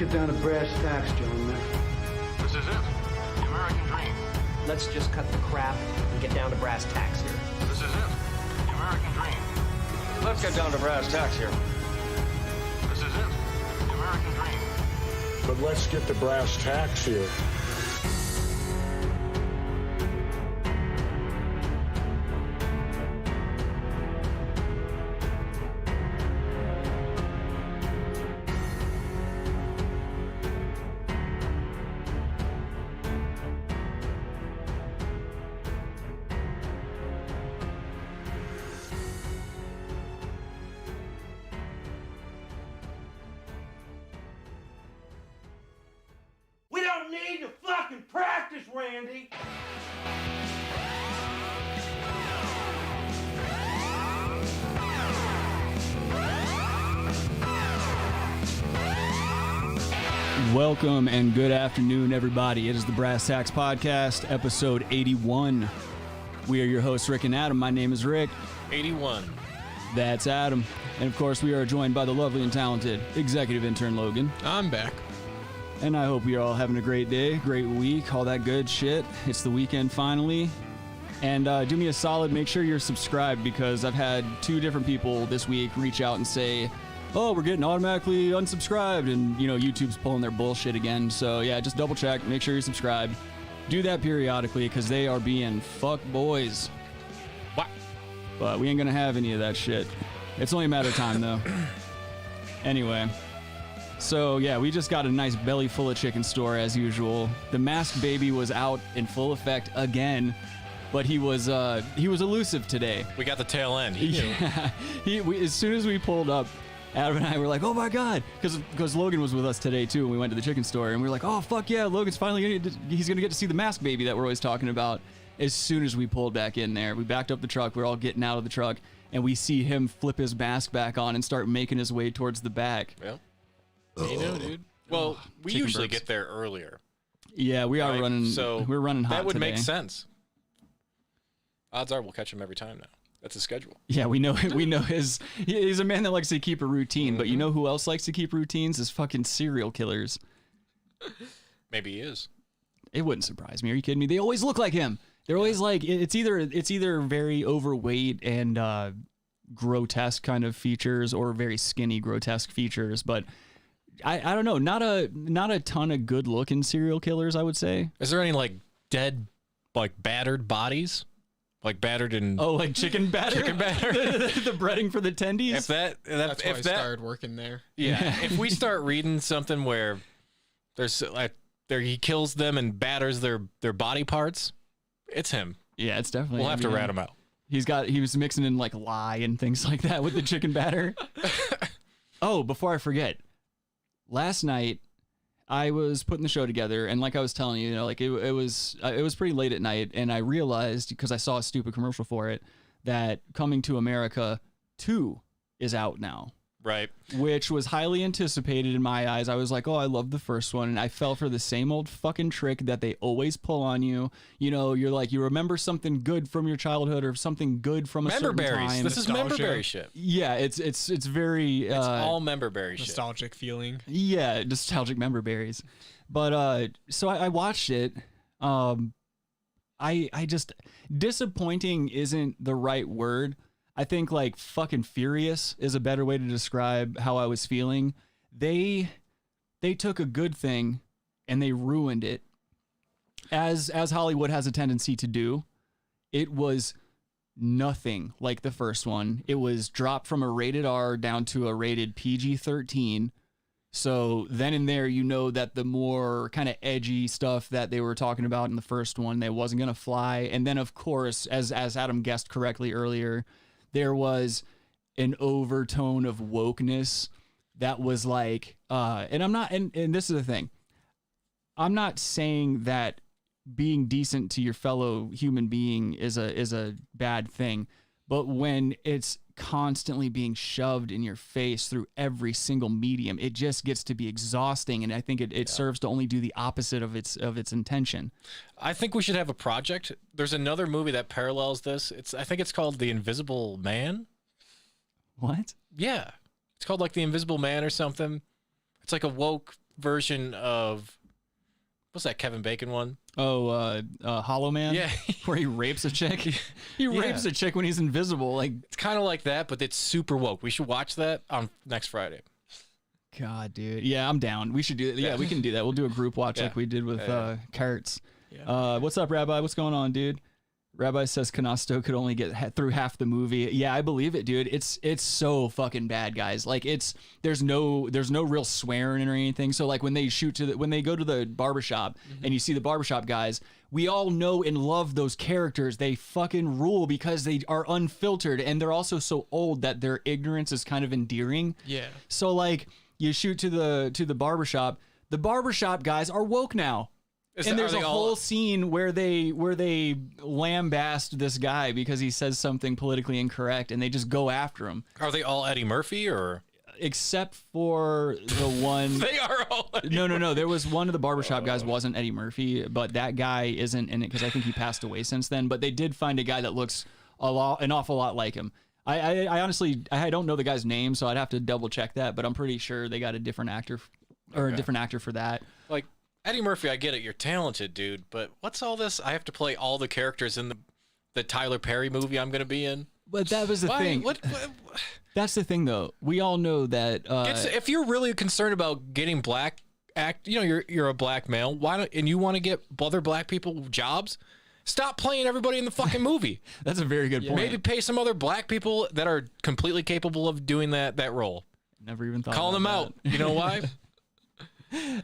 get down to brass tacks, gentlemen. This is it. The American dream. Let's just cut the crap and get down to brass tacks here. This is it. The American dream. Let's get down to brass tacks here. This is it. The American dream. But let's get to brass tacks here. Need to fucking practice, Randy! Welcome and good afternoon, everybody. It is the Brass Tacks Podcast, episode 81. We are your hosts, Rick and Adam. My name is Rick. 81. That's Adam. And of course, we are joined by the lovely and talented executive intern, Logan. I'm back. And I hope you're all having a great day, great week, all that good shit. It's the weekend finally. And do me a solid, make sure you're subscribed, because I've had two different people this week reach out and say, oh, we're getting automatically unsubscribed, and, you know, YouTube's pulling their bullshit again. So, yeah, just double check, make sure you're subscribed. Do that periodically, because they are being fuck boys. What? But we ain't gonna have any of that shit. It's only a matter of time, though. Anyway. So, yeah, we just got a nice belly full of chicken store, as usual. The masked baby was out in full effect again, but he was elusive today. We got the tail end. Yeah. As soon as we pulled up, Adam and I were like, oh my God, because Logan was with us today too, and we went to the chicken store, and we were like, oh fuck yeah, Logan's finally he's gonna get to see the masked baby that we're always talking about. As soon as we pulled back in there, we backed up the truck, we're all getting out of the truck, and we see him flip his mask back on and start making his way towards the back. Yep. You know, dude. Well, we usually get there earlier. Yeah, we are running. So we're running hot. That would today. make sense. Odds are we'll catch him every time now. That's his schedule. Yeah, we know. We know he's a man that likes to keep a routine. But you know who else likes to keep routines? Is fucking serial killers. Maybe he is. It wouldn't surprise me. Are you kidding me? They always look like him. They're always like it's either very overweight and grotesque kind of features, or very skinny grotesque features, but. I don't know, not a ton of good looking serial killers, I would say. Is there any like dead, like battered bodies, like battered in? Oh, like chicken batter, the breading for the tendies. That's why I started working there. Yeah, if we start reading something where there's like he kills them and batters their body parts, it's him. Yeah, it's definitely. We'll have to rat him out. He was mixing in like lye and things like that with the chicken batter. Oh, before I forget. Last night, I was putting the show together, and like I was telling you, like it was pretty late at night, and I realized, because I saw a stupid commercial for it, that Coming to America 2 is out now. Right. Which was highly anticipated in my eyes. I was like, oh, I love the first one, and I fell for the same old fucking trick that they always pull on you. You know, you're like, you remember something good from your childhood or something good from a certain time. This is memberberry shit. Yeah, it's very... it's all memberberry shit. Nostalgic feeling. Yeah, nostalgic memberberries. But, so I watched it. I just... Disappointing isn't the right word. I think like fucking furious is a better way to describe how I was feeling. They took a good thing and they ruined it, as Hollywood has a tendency to do. It was nothing like the first one. It was dropped from a rated R down to a rated PG-13. So then and there, you know that the more kind of edgy stuff that they were talking about in the first one, that wasn't going to fly. And then, of course, as Adam guessed correctly earlier, there was an overtone of wokeness that was like, and I'm not, and this is the thing, I'm not saying that being decent to your fellow human being is a bad thing, but when it's constantly being shoved in your face through every single medium, it just gets to be exhausting, and I think it serves to only do the opposite of its intention. I think we should have a project. There's another movie that parallels this. I think it's called The Invisible Man. What? Yeah. It's called like The Invisible Man or something. It's like a woke version of what's that Kevin Bacon one? Oh, Hollow Man. Yeah, where he rapes a chick. He rapes a chick when he's invisible. Like it's kind of like that, but it's super woke. We should watch that on next Friday. God, dude. Yeah, I'm down. We should do it. Yeah, we can do that. We'll do a group watch like we did with Kurtz. Yeah. What's up, Rabbi? What's going on, dude? Rabbi says Canasto could only get through half the movie. Yeah, I believe it, dude. It's so fucking bad, guys. Like there's no real swearing or anything. So like when they go to the barbershop and you see the barbershop guys, we all know and love those characters. They fucking rule because they are unfiltered and they're also so old that their ignorance is kind of endearing. Yeah. So like you shoot to the barbershop. The barbershop guys are woke now. And there's a whole scene where they lambast this guy because he says something politically incorrect, and they just go after him. Are they all Eddie Murphy or? Except for the one. They are all. No. There was one of the barbershop guys wasn't Eddie Murphy, but that guy isn't in it because I think he passed away since then. But they did find a guy that looks an awful lot like him. I honestly don't know the guy's name, so I'd have to double check that. But I'm pretty sure they got a different actor a different actor for that. Like. Eddie Murphy, I get it. You're talented, dude. But what's all this? I have to play all the characters in the Tyler Perry movie I'm going to be in. But that was the thing. What? That's the thing, though. We all know that if you're really concerned about getting black you're a black male. Why don't and you want to get other black people jobs? Stop playing everybody in the fucking movie. That's a very good point. Maybe pay some other black people that are completely capable of doing that role. Never even thought. Call them out. You know why?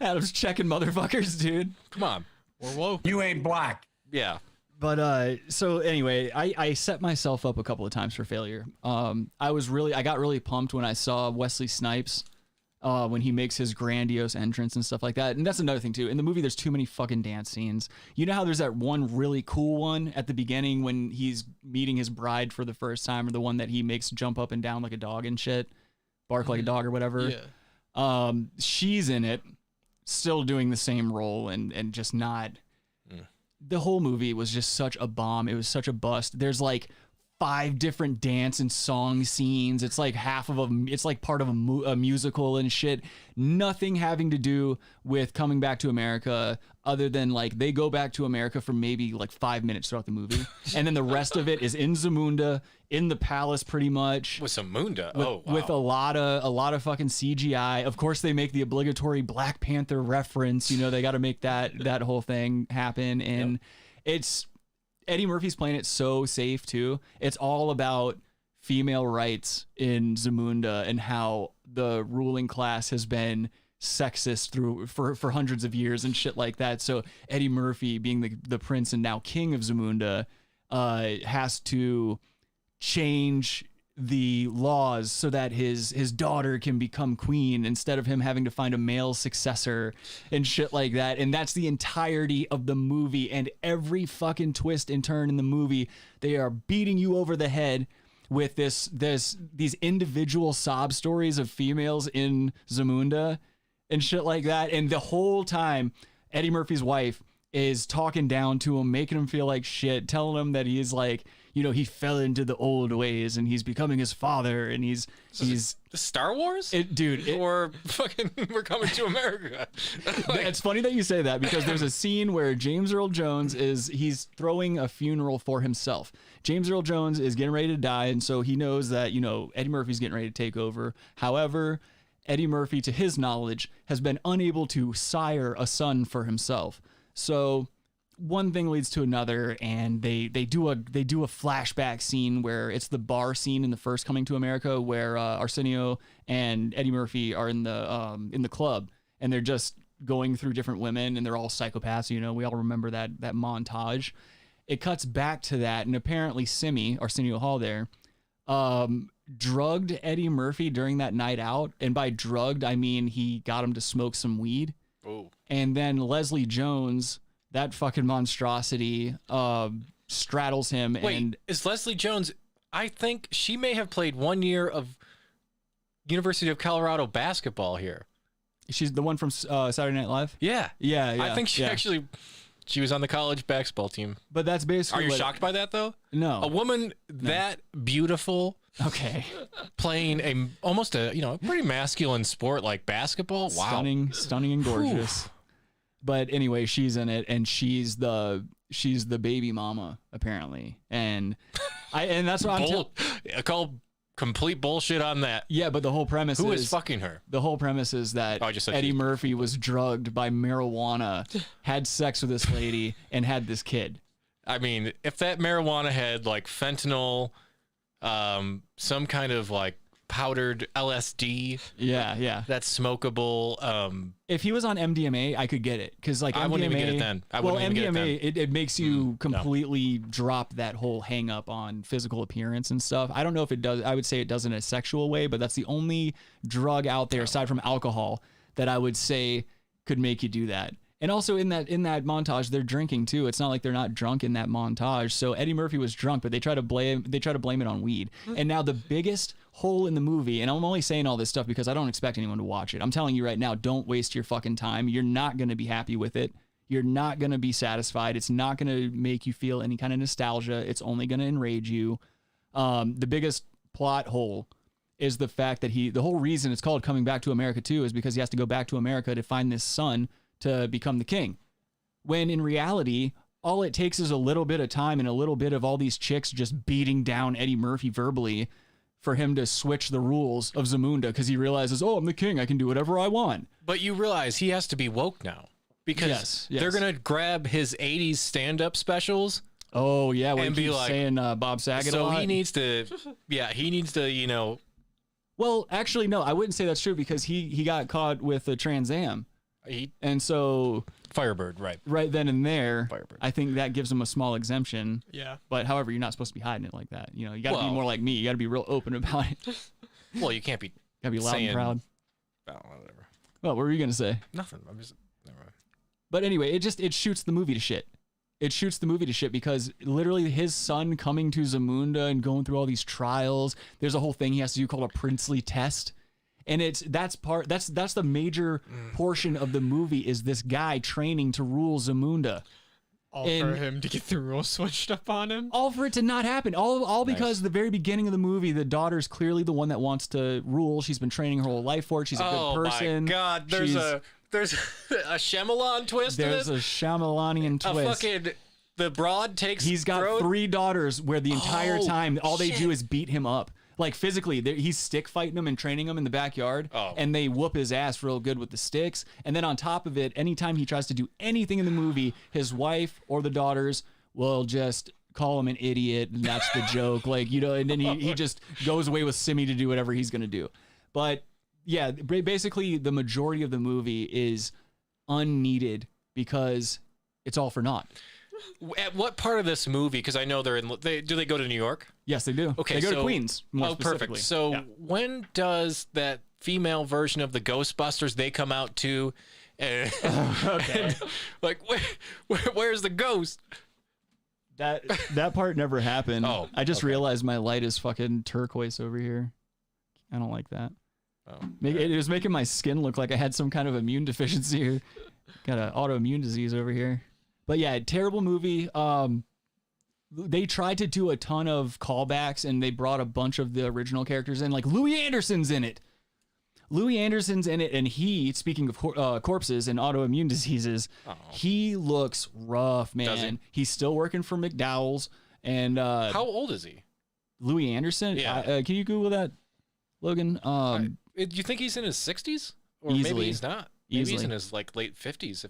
Adam's checking motherfuckers, dude. Come on. We're woke. You ain't black. Yeah. But so anyway, I set myself up a couple of times for failure. I got really pumped when I saw Wesley Snipes when he makes his grandiose entrance and stuff like that. And that's another thing too. In the movie, there's too many fucking dance scenes. You know how there's that one really cool one at the beginning when he's meeting his bride for the first time, or the one that he makes jump up and down like a dog and shit, bark like a dog or whatever. Yeah. She's in it, still doing the same role and just not. The whole movie was just such a bomb. It was such a bust. There's like 5 different dance and song scenes. It's like it's like part of a musical and shit. Nothing having to do with coming back to America, other than like they go back to America for maybe like 5 minutes throughout the movie. And then the rest of it is in Zamunda, in the palace pretty much. With Zamunda? With a lot of fucking CGI. Of course they make the obligatory Black Panther reference. You know, they got to make that whole thing happen. And it's Eddie Murphy's playing it so safe too. It's all about female rights in Zamunda and how the ruling class has been sexist for hundreds of years and shit like that. So Eddie Murphy, being the prince and now king of Zamunda, has to change the laws so that his daughter can become queen instead of him having to find a male successor and shit like that. And that's the entirety of the movie. And every fucking twist and turn in the movie, they are beating you over the head with these individual sob stories of females in Zamunda and shit like that. And the whole time, Eddie Murphy's wife is talking down to him, making him feel like shit, telling him that he's like, you know, he fell into the old ways and he's becoming his father, and he's the Star Wars, or fucking We're Coming to America. It's funny that you say that, because there's a scene where James Earl Jones he's throwing a funeral for himself. James Earl Jones is getting ready to die, and so he knows that, you know, Eddie Murphy's getting ready to take over. However, Eddie Murphy, to his knowledge, has been unable to sire a son for himself. So one thing leads to another, and they do a flashback scene where it's the bar scene in the first Coming to America, where Arsenio and Eddie Murphy are in the club, and they're just going through different women, and they're all psychopaths. You know, we all remember that montage. It cuts back to that, and apparently Simi, Arsenio Hall there, drugged Eddie Murphy during that night out, and by drugged I mean he got him to smoke some weed. Oh. And then Leslie Jones, that fucking monstrosity, straddles him. Wait, and is Leslie Jones? I think she may have played 1 year of University of Colorado basketball here. She's the one from Saturday Night Live? Yeah. I think she was on the college basketball team. But that's basically. Are you shocked by that, though? No. A woman that beautiful Okay. playing almost a pretty masculine sport like basketball. Wow. Stunning and gorgeous. But anyway, she's in it, and she's the baby mama apparently, and that's what I call complete bullshit on that. Yeah, but the whole premise who is fucking her? The whole premise is that Eddie Murphy was drugged by marijuana, had sex with this lady, and had this kid. I mean, if that marijuana had like fentanyl, some kind of like powdered LSD, yeah, that's smokable. If he was on MDMA, I could get it, because like I wouldn't even get it then. MDMA, it makes you completely drop that whole hang up on physical appearance and stuff. I don't know if it does. I would say it does in a sexual way, but that's the only drug out there aside from alcohol that I would say could make you do that. And also in that montage, they're drinking too. It's not like they're not drunk in that montage. So Eddie Murphy was drunk, but they try to blame it on weed. And now the biggest hole in the movie, and I'm only saying all this stuff because I don't expect anyone to watch it. I'm telling you right now, don't waste your fucking time. You're not going to be happy with it. You're not going to be satisfied. It's not going to make you feel any kind of nostalgia. It's only going to enrage you. The biggest plot hole is the fact that the whole reason it's called Coming Back to America 2 is because he has to go back to America to find this son to become the king, when in reality all it takes is a little bit of time and a little bit of all these chicks just beating down Eddie Murphy verbally for him to switch the rules of Zamunda, because he realizes, oh, I'm the king, I can do whatever I want. But you realize he has to be woke now, because they're gonna grab his 80s stand-up specials. Oh yeah, when he keeps saying Bob Saget a lot. He needs to Well, actually no, I wouldn't say that's true, because he got caught with a Trans Am. And so Firebird, right then and there, Firebird. I think that gives him a small exemption. Yeah. But however, you're not supposed to be hiding it like that. You got to be more like me. You got to be real open about it. Well, you can't be. Got to be loud and proud. Oh, whatever. Well, what were you gonna say? Nothing. I'm just. Never mind. But anyway, it shoots the movie to shit. It shoots the movie to shit because literally his son coming to Zamunda and going through all these trials. There's a whole thing he has to do called a princely test. And that's the major portion of the movie, is this guy training to rule Zamunda. All for him to get the rules switched up on him. All for it to not happen. All because the very beginning of the movie, the daughter's clearly the one that wants to rule. She's been training her whole life for it. She's a good person. Oh my God! There's a Shyamalan twist. There's a Shyamalanian twist. The broad takes. He's got 3 daughters where the entire time all they do is beat him up. Like physically, he's stick fighting them and training them in the backyard, and they whoop his ass real good with the sticks. And then on top of it, anytime he tries to do anything in the movie, his wife or the daughters will just call him an idiot, and that's the joke. And then he just goes away with Simi to do whatever he's gonna do. But yeah, basically the majority of the movie is unneeded because it's all for naught. At what part of this movie? Because I know do they go to New York? Yes, they do. Okay, they go to Queens. More perfect. So when does that female version of the Ghostbusters they come out to? Okay. Like where's the ghost? That part never happened. Oh, I just realized my light is fucking turquoise over here. I don't like that. Oh, it was making my skin look like I had some kind of immune deficiency or got an autoimmune disease over here. But yeah, terrible movie. They tried to do a ton of callbacks, and they brought a bunch of the original characters in. Like Louis Anderson's in it. And he, speaking of corpses and autoimmune diseases, he looks rough, man. He's still working for McDowell's. And how old is he? Louis Anderson? Yeah. Can you Google that, Logan? Do you think he's in his 60s? Or easily. Maybe he's not. Maybe he's in his late 50s.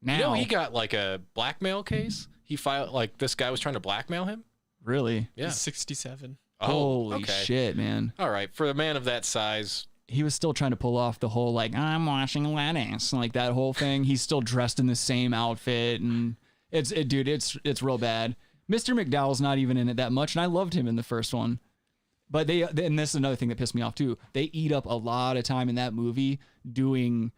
Now he got a blackmail case. He filed this guy was trying to blackmail him. Really? Yeah. He's 67. Holy shit, man. All right, for a man of that size, he was still trying to pull off the whole I'm washing lettuce, that whole thing. He's still dressed in the same outfit, and it's real bad. Mr. McDowell's not even in it that much, and I loved him in the first one. But and this is another thing that pissed me off too. They eat up a lot of time in that movie doing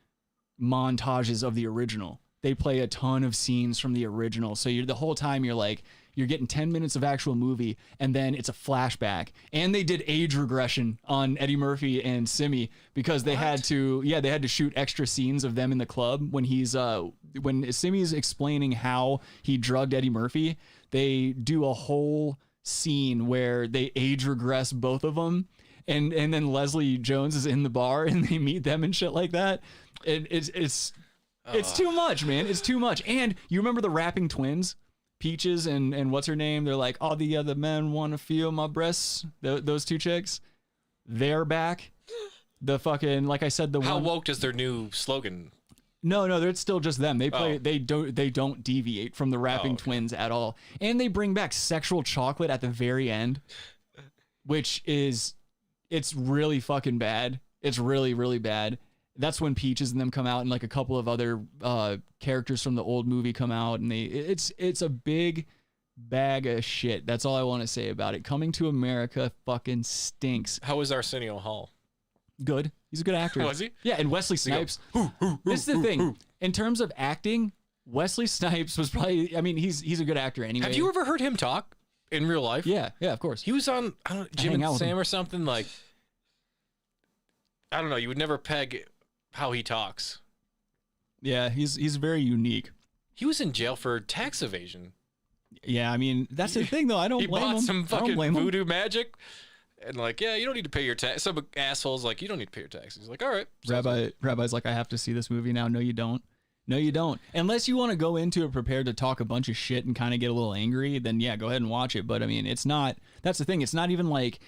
montages of the original. They play a ton of scenes from the original. So the whole time you're getting 10 minutes of actual movie, and then it's a flashback. And they did age regression on Eddie Murphy and Simi because they had to shoot extra scenes of them in the club when when Simi's explaining how he drugged Eddie Murphy. They do a whole scene where they age regress both of them, and then Leslie Jones is in the bar and they meet them and shit like that. It's too much, man. It's too much. And you remember the rapping twins, Peaches and what's her name? They're like, all the other men want to feel my breasts. Those two chicks, they're back. The fucking, like I said, How woke is their new slogan? No, it's still just them. They play. They don't deviate from the rapping twins at all. And they bring back Sexual Chocolate at the very end, which is, it's really fucking bad. It's really, really bad. That's when Peaches and them come out, and like a couple of other characters from the old movie come out, and it's a big bag of shit. That's all I want to say about it. Coming to America fucking stinks. How was Arsenio Hall? Good. He's a good actor. Was he? Yeah, and Wesley Snipes. This is the thing. In terms of acting, Wesley Snipes was probably, I mean, he's a good actor anyway. Have you ever heard him talk in real life? Yeah, of course. He was on, I don't know, Jim and Sam or something, like, I don't know, you would never peg how he talks. Yeah, he's very unique. He was in jail for tax evasion. Yeah, I mean, that's the thing though. I don't blame him. He bought some fucking blame him. voodoo magic. And like, yeah, you don't need to pay your tax. Some asshole's like, you don't need to pay your taxes. He's like, all right. Rabbi's like, I have to see this movie now. No, you don't. No, you don't. Unless you want to go into it prepared to talk a bunch of shit and kind of get a little angry, then yeah, go ahead and watch it. But I mean, it's not, that's the thing. It's not even like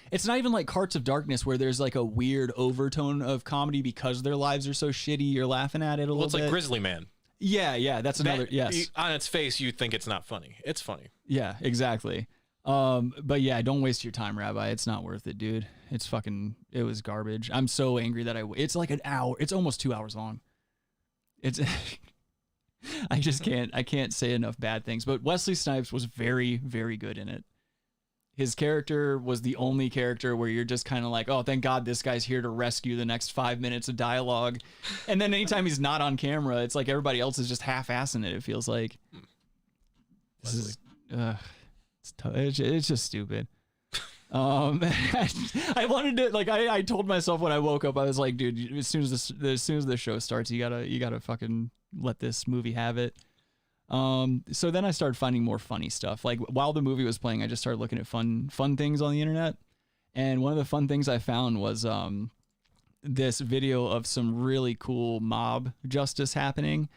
Hearts of Darkness where there's like a weird overtone of comedy because their lives are so shitty. You're laughing at it a little bit. It's like Grizzly Man. Yeah. That's another, yes. On its face, you think it's not funny. It's funny. Yeah, exactly. But yeah, don't waste your time, Rabbi. It's not worth it, dude. It was garbage. I'm so angry that it's like an hour. It's almost 2 hours long. It's, I can't say enough bad things, but Wesley Snipes was very, very good in it. His character was the only character where you're just kind of like, oh, thank God this guy's here to rescue the next 5 minutes of dialogue. And then anytime he's not on camera, it's like everybody else is just half-assing it. It feels like this is, it's just stupid. I wanted to, like, I told myself when I woke up, I was like, dude, as soon as the show starts, you gotta fucking let this movie have it. So then I started finding more funny stuff. Like while the movie was playing, I just started looking at fun things on the internet. And one of the fun things I found was this video of some really cool mob justice happening.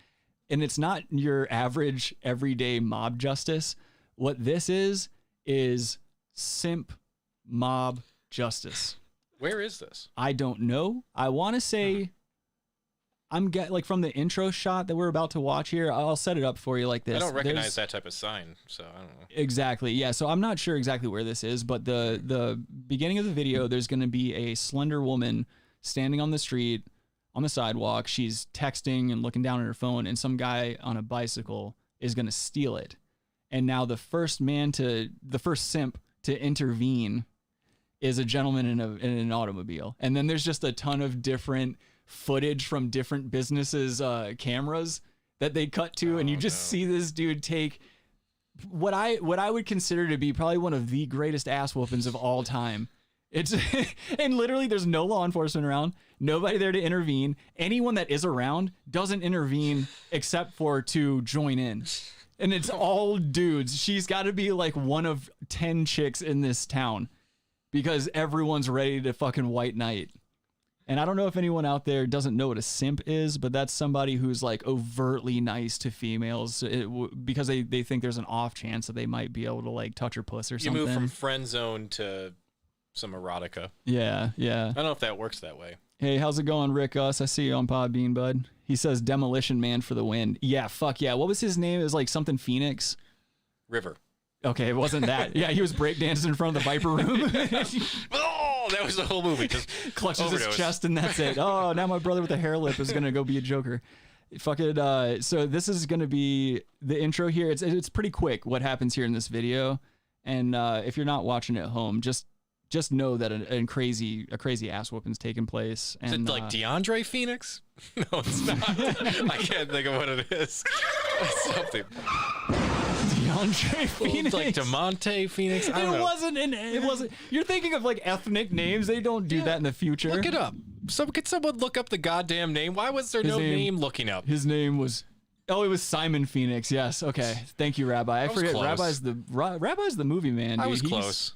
And it's not your average everyday mob justice. What this is simp mob justice. Where is this? I don't know. I want to say like from the intro shot that we're about to watch here, I'll set it up for you like this. I don't recognize that type of sign, so I don't know. Exactly. Yeah, so I'm not sure exactly where this is, but the beginning of the video, there's going to be a slender woman standing on the street, on the sidewalk. She's texting and looking down at her phone, and some guy on a bicycle is going to steal it. And now the first simp to intervene is a gentleman in an automobile. And then there's just a ton of different footage from different businesses' cameras that they cut to, and you just see this dude take what I would consider to be probably one of the greatest ass whoopings of all time. It's and literally there's no law enforcement around, nobody there to intervene. Anyone that is around doesn't intervene except for to join in. And it's all dudes. She's got to be like one of 10 chicks in this town because everyone's ready to fucking white knight. And I don't know if anyone out there doesn't know what a simp is, but that's somebody who's like overtly nice to females because they think there's an off chance that they might be able to like touch her puss or something. You move from friend zone to some erotica. Yeah. I don't know if that works that way. Hey, how's it going, Rick Us? I see you on Podbean, bud. He says Demolition Man for the win. Yeah, fuck yeah. What was his name? It was like something Phoenix. River. Okay, it wasn't that. Yeah, he was breakdancing in front of the Viper Room. Oh, that was the whole movie. Just clutches overdose. his chest and that's it. Oh, now my brother with a hair lip is gonna go be a Joker. Fucking. So this is gonna be the intro here. It's pretty quick what happens here in this video, and if you're not watching at home, just know that a crazy ass whooping's taking place. And, is it like DeAndre Phoenix? No, it's not. I can't think of what it is. It's something. DeAndre Phoenix. It's like DeMonte Phoenix. I don't know. It wasn't. You're thinking of like ethnic names. They don't do that in the future. Look it up. Could someone look up the goddamn name? Why was there no name looking up? His name was Oh, it was Simon Phoenix. Yes. Okay. Thank you, Rabbi. I forget. close. Rabbi's the movie man. Dude. I was close.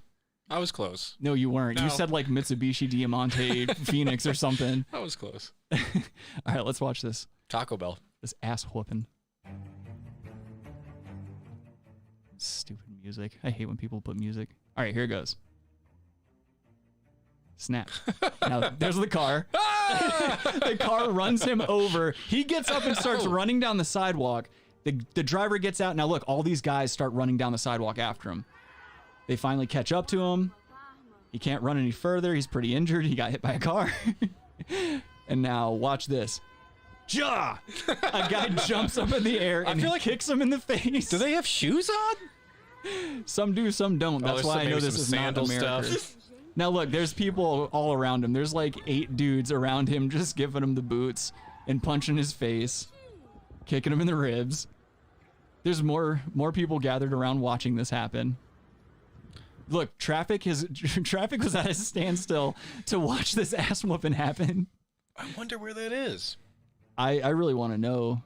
I was close. No, you weren't. No. You said like Mitsubishi Diamante Phoenix or something. I was close. All right, let's watch this. Taco Bell. This ass whooping. Stupid music. I hate when people put music. All right, here it goes. Snap. Now, there's the car. The car runs him over. He gets up and starts running down the sidewalk. The driver gets out. Now, look, all these guys start running down the sidewalk after him. They finally catch up to him. He can't run any further. He's pretty injured. He got hit by a car. And now, watch this. Ja! A guy jumps up in the air and kicks him in the face. Do they have shoes on? Some do, some don't. That's why I know this is not America. Now look, there's people all around him. There's like 8 dudes around him just giving him the boots and punching his face, kicking him in the ribs. There's more people gathered around watching this happen. Look, traffic was at a standstill to watch this ass whooping happen. I wonder where that is. I really want to know.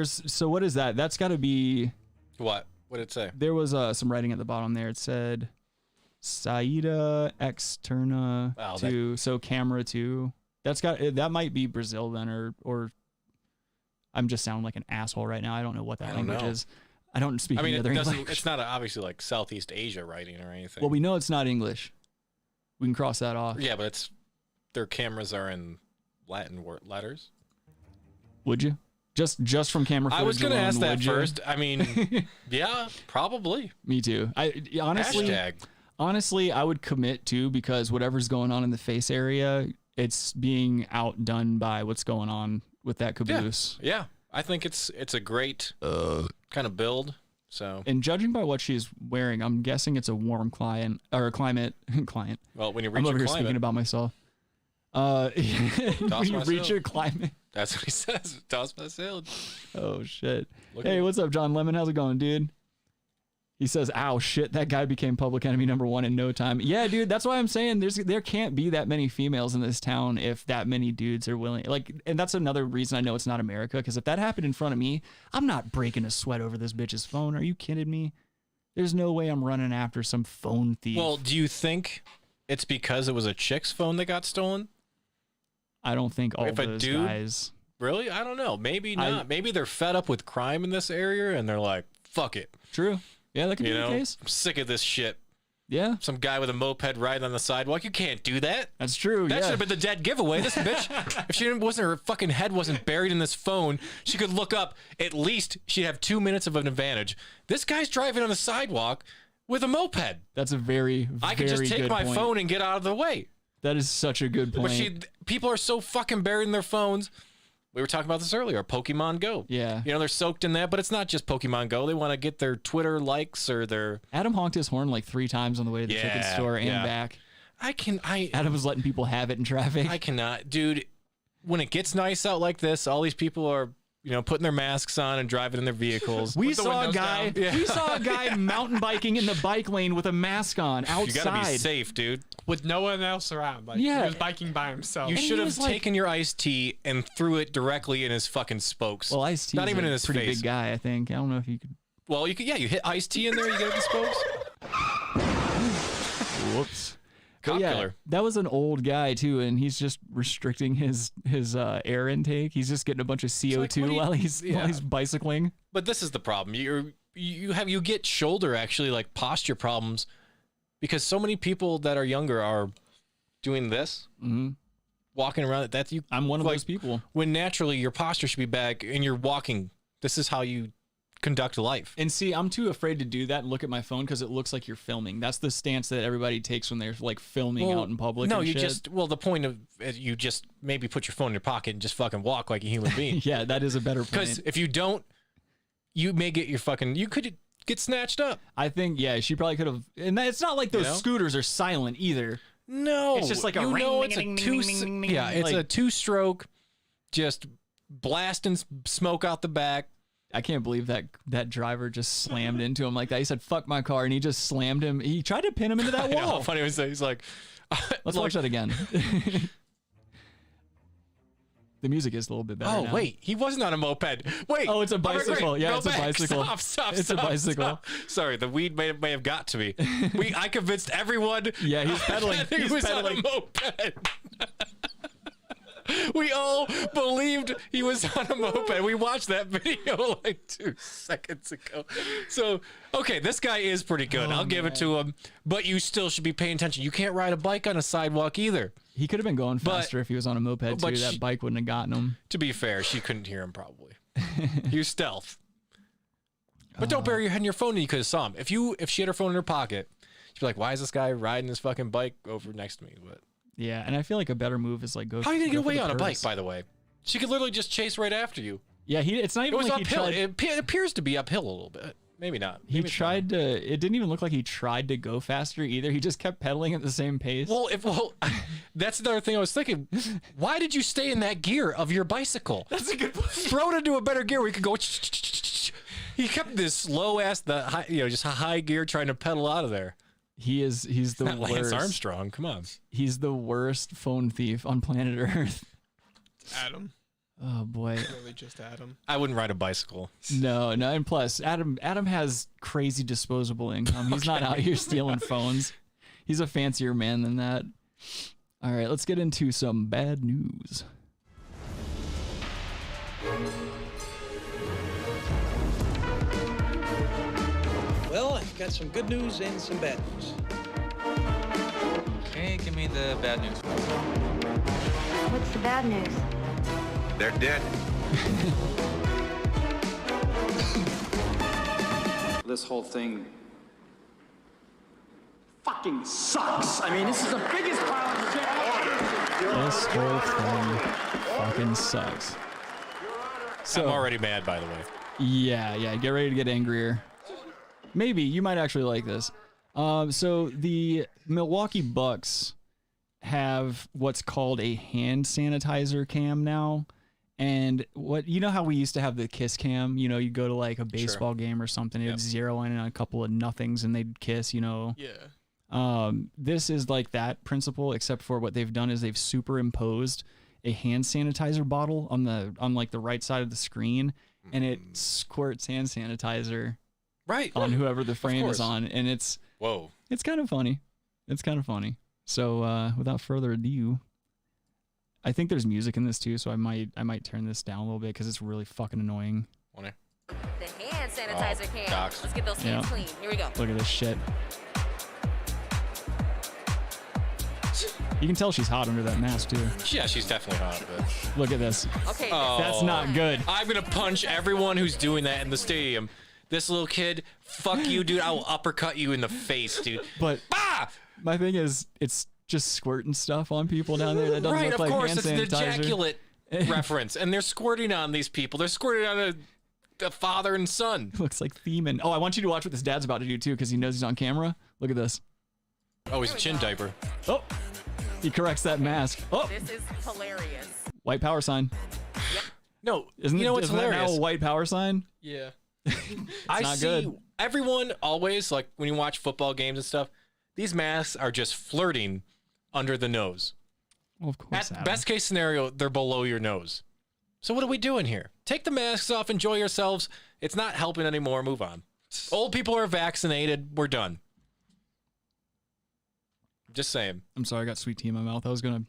So what is that? That's got to be. What? What did it say? There was some writing at the bottom there. It said Saida Externa 2, so camera 2. That might be Brazil then, or I'm just sounding like an asshole right now. I don't know what that language is. I don't speak any other English. It's not obviously like Southeast Asia writing or anything. Well, we know it's not English. We can cross that off. Yeah, but their cameras are in Latin letters. Would you? Just from camera footage I was going to ask that would you? first. I mean, yeah, probably. Me too. Honestly, I would commit to, because whatever's going on in the face area, it's being outdone by what's going on with that caboose. Yeah. I think it's a great kind of build. So, and judging by what she's wearing, I'm guessing it's a warm climate. Well, when you reach I'm over your here climate, speaking about myself. When you reach your climate. That's what he says. Toss my sail. Oh shit. Hey, what's up, John Lemon? How's it going, dude? He says, "Ow, shit, that guy became public enemy #1 in no time." Yeah, dude, that's why I'm saying there can't be that many females in this town if that many dudes are willing. And that's another reason I know it's not America, because if that happened in front of me, I'm not breaking a sweat over this bitch's phone. Are you kidding me? There's no way I'm running after some phone thief. Well, do you think it's because it was a chick's phone that got stolen? I don't think all those guys. Really? I don't know. Maybe not. Maybe they're fed up with crime in this area and they're like, fuck it. True. Yeah, that could be the case. I'm sick of this shit. Yeah. Some guy with a moped riding on the sidewalk. You can't do that. That's true. That should have been the dead giveaway. This bitch, if her fucking head wasn't buried in this phone, she could look up. At least she'd have 2 minutes of an advantage. This guy's driving on the sidewalk with a moped. That's a very I could just take my phone and get out of the way. That is such a good point. But people are so fucking buried in their phones. We were talking about this earlier, Pokemon Go. Yeah. You know, they're soaked in that, but it's not just Pokemon Go. They want to get their Twitter likes or their... Adam honked his horn like 3 times on the way to the chicken store and back. Adam was letting people have it in traffic. I cannot. Dude, when it gets nice out like this, all these people are... putting their masks on and driving in their vehicles. We saw a guy mountain biking in the bike lane with a mask on outside. You gotta be safe, dude. With no one else around. He was biking by himself. You should have taken your iced tea and threw it directly in his fucking spokes. Well, iced tea not even in his pretty face. Big guy, I think. I don't know if you could. Well, you could. Yeah, you hit iced tea in there. You get it in the spokes. Whoops. Yeah, that was an old guy too, and he's just restricting his air intake. He's just getting a bunch of CO2 while he's bicycling. But this is the problem. You get shoulder posture problems because so many people that are younger are doing this, walking around. I'm one of those people. When naturally your posture should be back and you're walking. This is how you conduct life. And see, I'm too afraid to do that and look at my phone because it looks like you're filming. That's the stance that everybody takes when they're filming out in public. No, and the point of you just maybe put your phone in your pocket and just fucking walk like a human being. Yeah, that is a better point. Because if you don't, you may get you could get snatched up. I think, she probably could have. And it's not like those scooters are silent either. No, it's just like a it's a 2-stroke, just blasting smoke out the back. I can't believe that driver just slammed into him like that. He said, "Fuck my car," and he just slammed him. He tried to pin him into that wall. How funny was that? He's like, let's watch that again. The music is a little bit better. Oh now. wait, he wasn't on a moped. Wait. Oh, it's a bicycle. Great. Yeah, Go it's a back. bicycle. Stop. It's a bicycle. Stop. Sorry, the weed may have got to me. I convinced everyone. Yeah, he's pedaling. He He's was pedaling. on a moped. We all believed he was on a moped. We watched that video like 2 seconds ago. So, okay, this guy is pretty good. I'll give it to him. But you still should be paying attention. You can't ride a bike on a sidewalk either. He could have been going faster if he was on a moped too. That bike wouldn't have gotten him. To be fair, she couldn't hear him probably. He was stealth. But don't bury your head in your phone, and you could have saw him. If she had her phone in her pocket, she'd be like, "Why is this guy riding this fucking bike over next to me?" But yeah, and I feel like a better move is like go. how are you gonna go get for away the on a bike? curves. By the way, she could literally just chase right after you. Yeah, it's not It even was like uphill. he tried. It appears to be uphill a little bit. Maybe not. He tried to. It didn't even look like he tried to go faster either. He just kept pedaling at the same pace. Well, that's another thing I was thinking. Why did you stay in that gear of your bicycle? That's a good point. Throw it into a better gear where you could go. He kept this slow ass, just a high gear, trying to pedal out of there. He's the Not worst. Lance Armstrong. Come on. He's the worst phone thief on planet Earth. Adam. Oh boy. Really just Adam. I wouldn't ride a bicycle. No, and plus Adam has crazy disposable income. He's not out here stealing phones. He's a fancier man than that. All right, let's get into some bad news. Well, I've got some good news and some bad news. Okay, give me the bad news. What's the bad news? They're dead. This whole thing fucking sucks. I mean, this is the biggest pile of shit ever. This whole thing fucking sucks. So, I'm already mad, by the way. Yeah, get ready to get angrier. Maybe you might actually like this. So the Milwaukee Bucks have what's called a hand sanitizer cam now. And you know how we used to have the kiss cam? You know, you go to like a baseball game or something, it'd zero in on a couple of nothings and they'd kiss, you know. Yeah. This is like that principle, except for what they've done is they've superimposed a hand sanitizer bottle on like the right side of the screen, and it squirts hand sanitizer on whoever the frame is on, and it's kind of funny. It's kind of funny. So without further ado, I think there's music in this too, so I might turn this down a little bit because it's really fucking annoying. The hand sanitizer can. Tacks. Let's get those hands clean. Here we go. Look at this shit. You can tell she's hot under that mask too. Yeah, she's definitely hot. But Look at this. Okay. That's not good. I'm gonna punch everyone who's doing that in the stadium. This little kid, fuck you, dude. I will uppercut you in the face, dude. But my thing is, it's just squirting stuff on people down there. That doesn't look like hand it's an sanitizer. ejaculate reference, and they're squirting on these people. They're squirting on a father and son. Looks like theming. Oh, I want you to watch what this dad's about to do too, because he knows he's on camera. Look at this. Oh, he's a chin diaper. Oh, he corrects that mask. Oh, This is hilarious. white power sign. No, Isn't you know what's isn't that hilarious? now a white power sign? Yeah. I not see good. everyone always, like when you watch football games and stuff, these masks are just flirting under the nose. Well, of course. At best case scenario, they're below your nose. So what are we doing here? Take the masks off, enjoy yourselves. It's not helping anymore. Move on. Old people are vaccinated. We're done. Just saying. I'm sorry, I got sweet tea in my mouth. I was gonna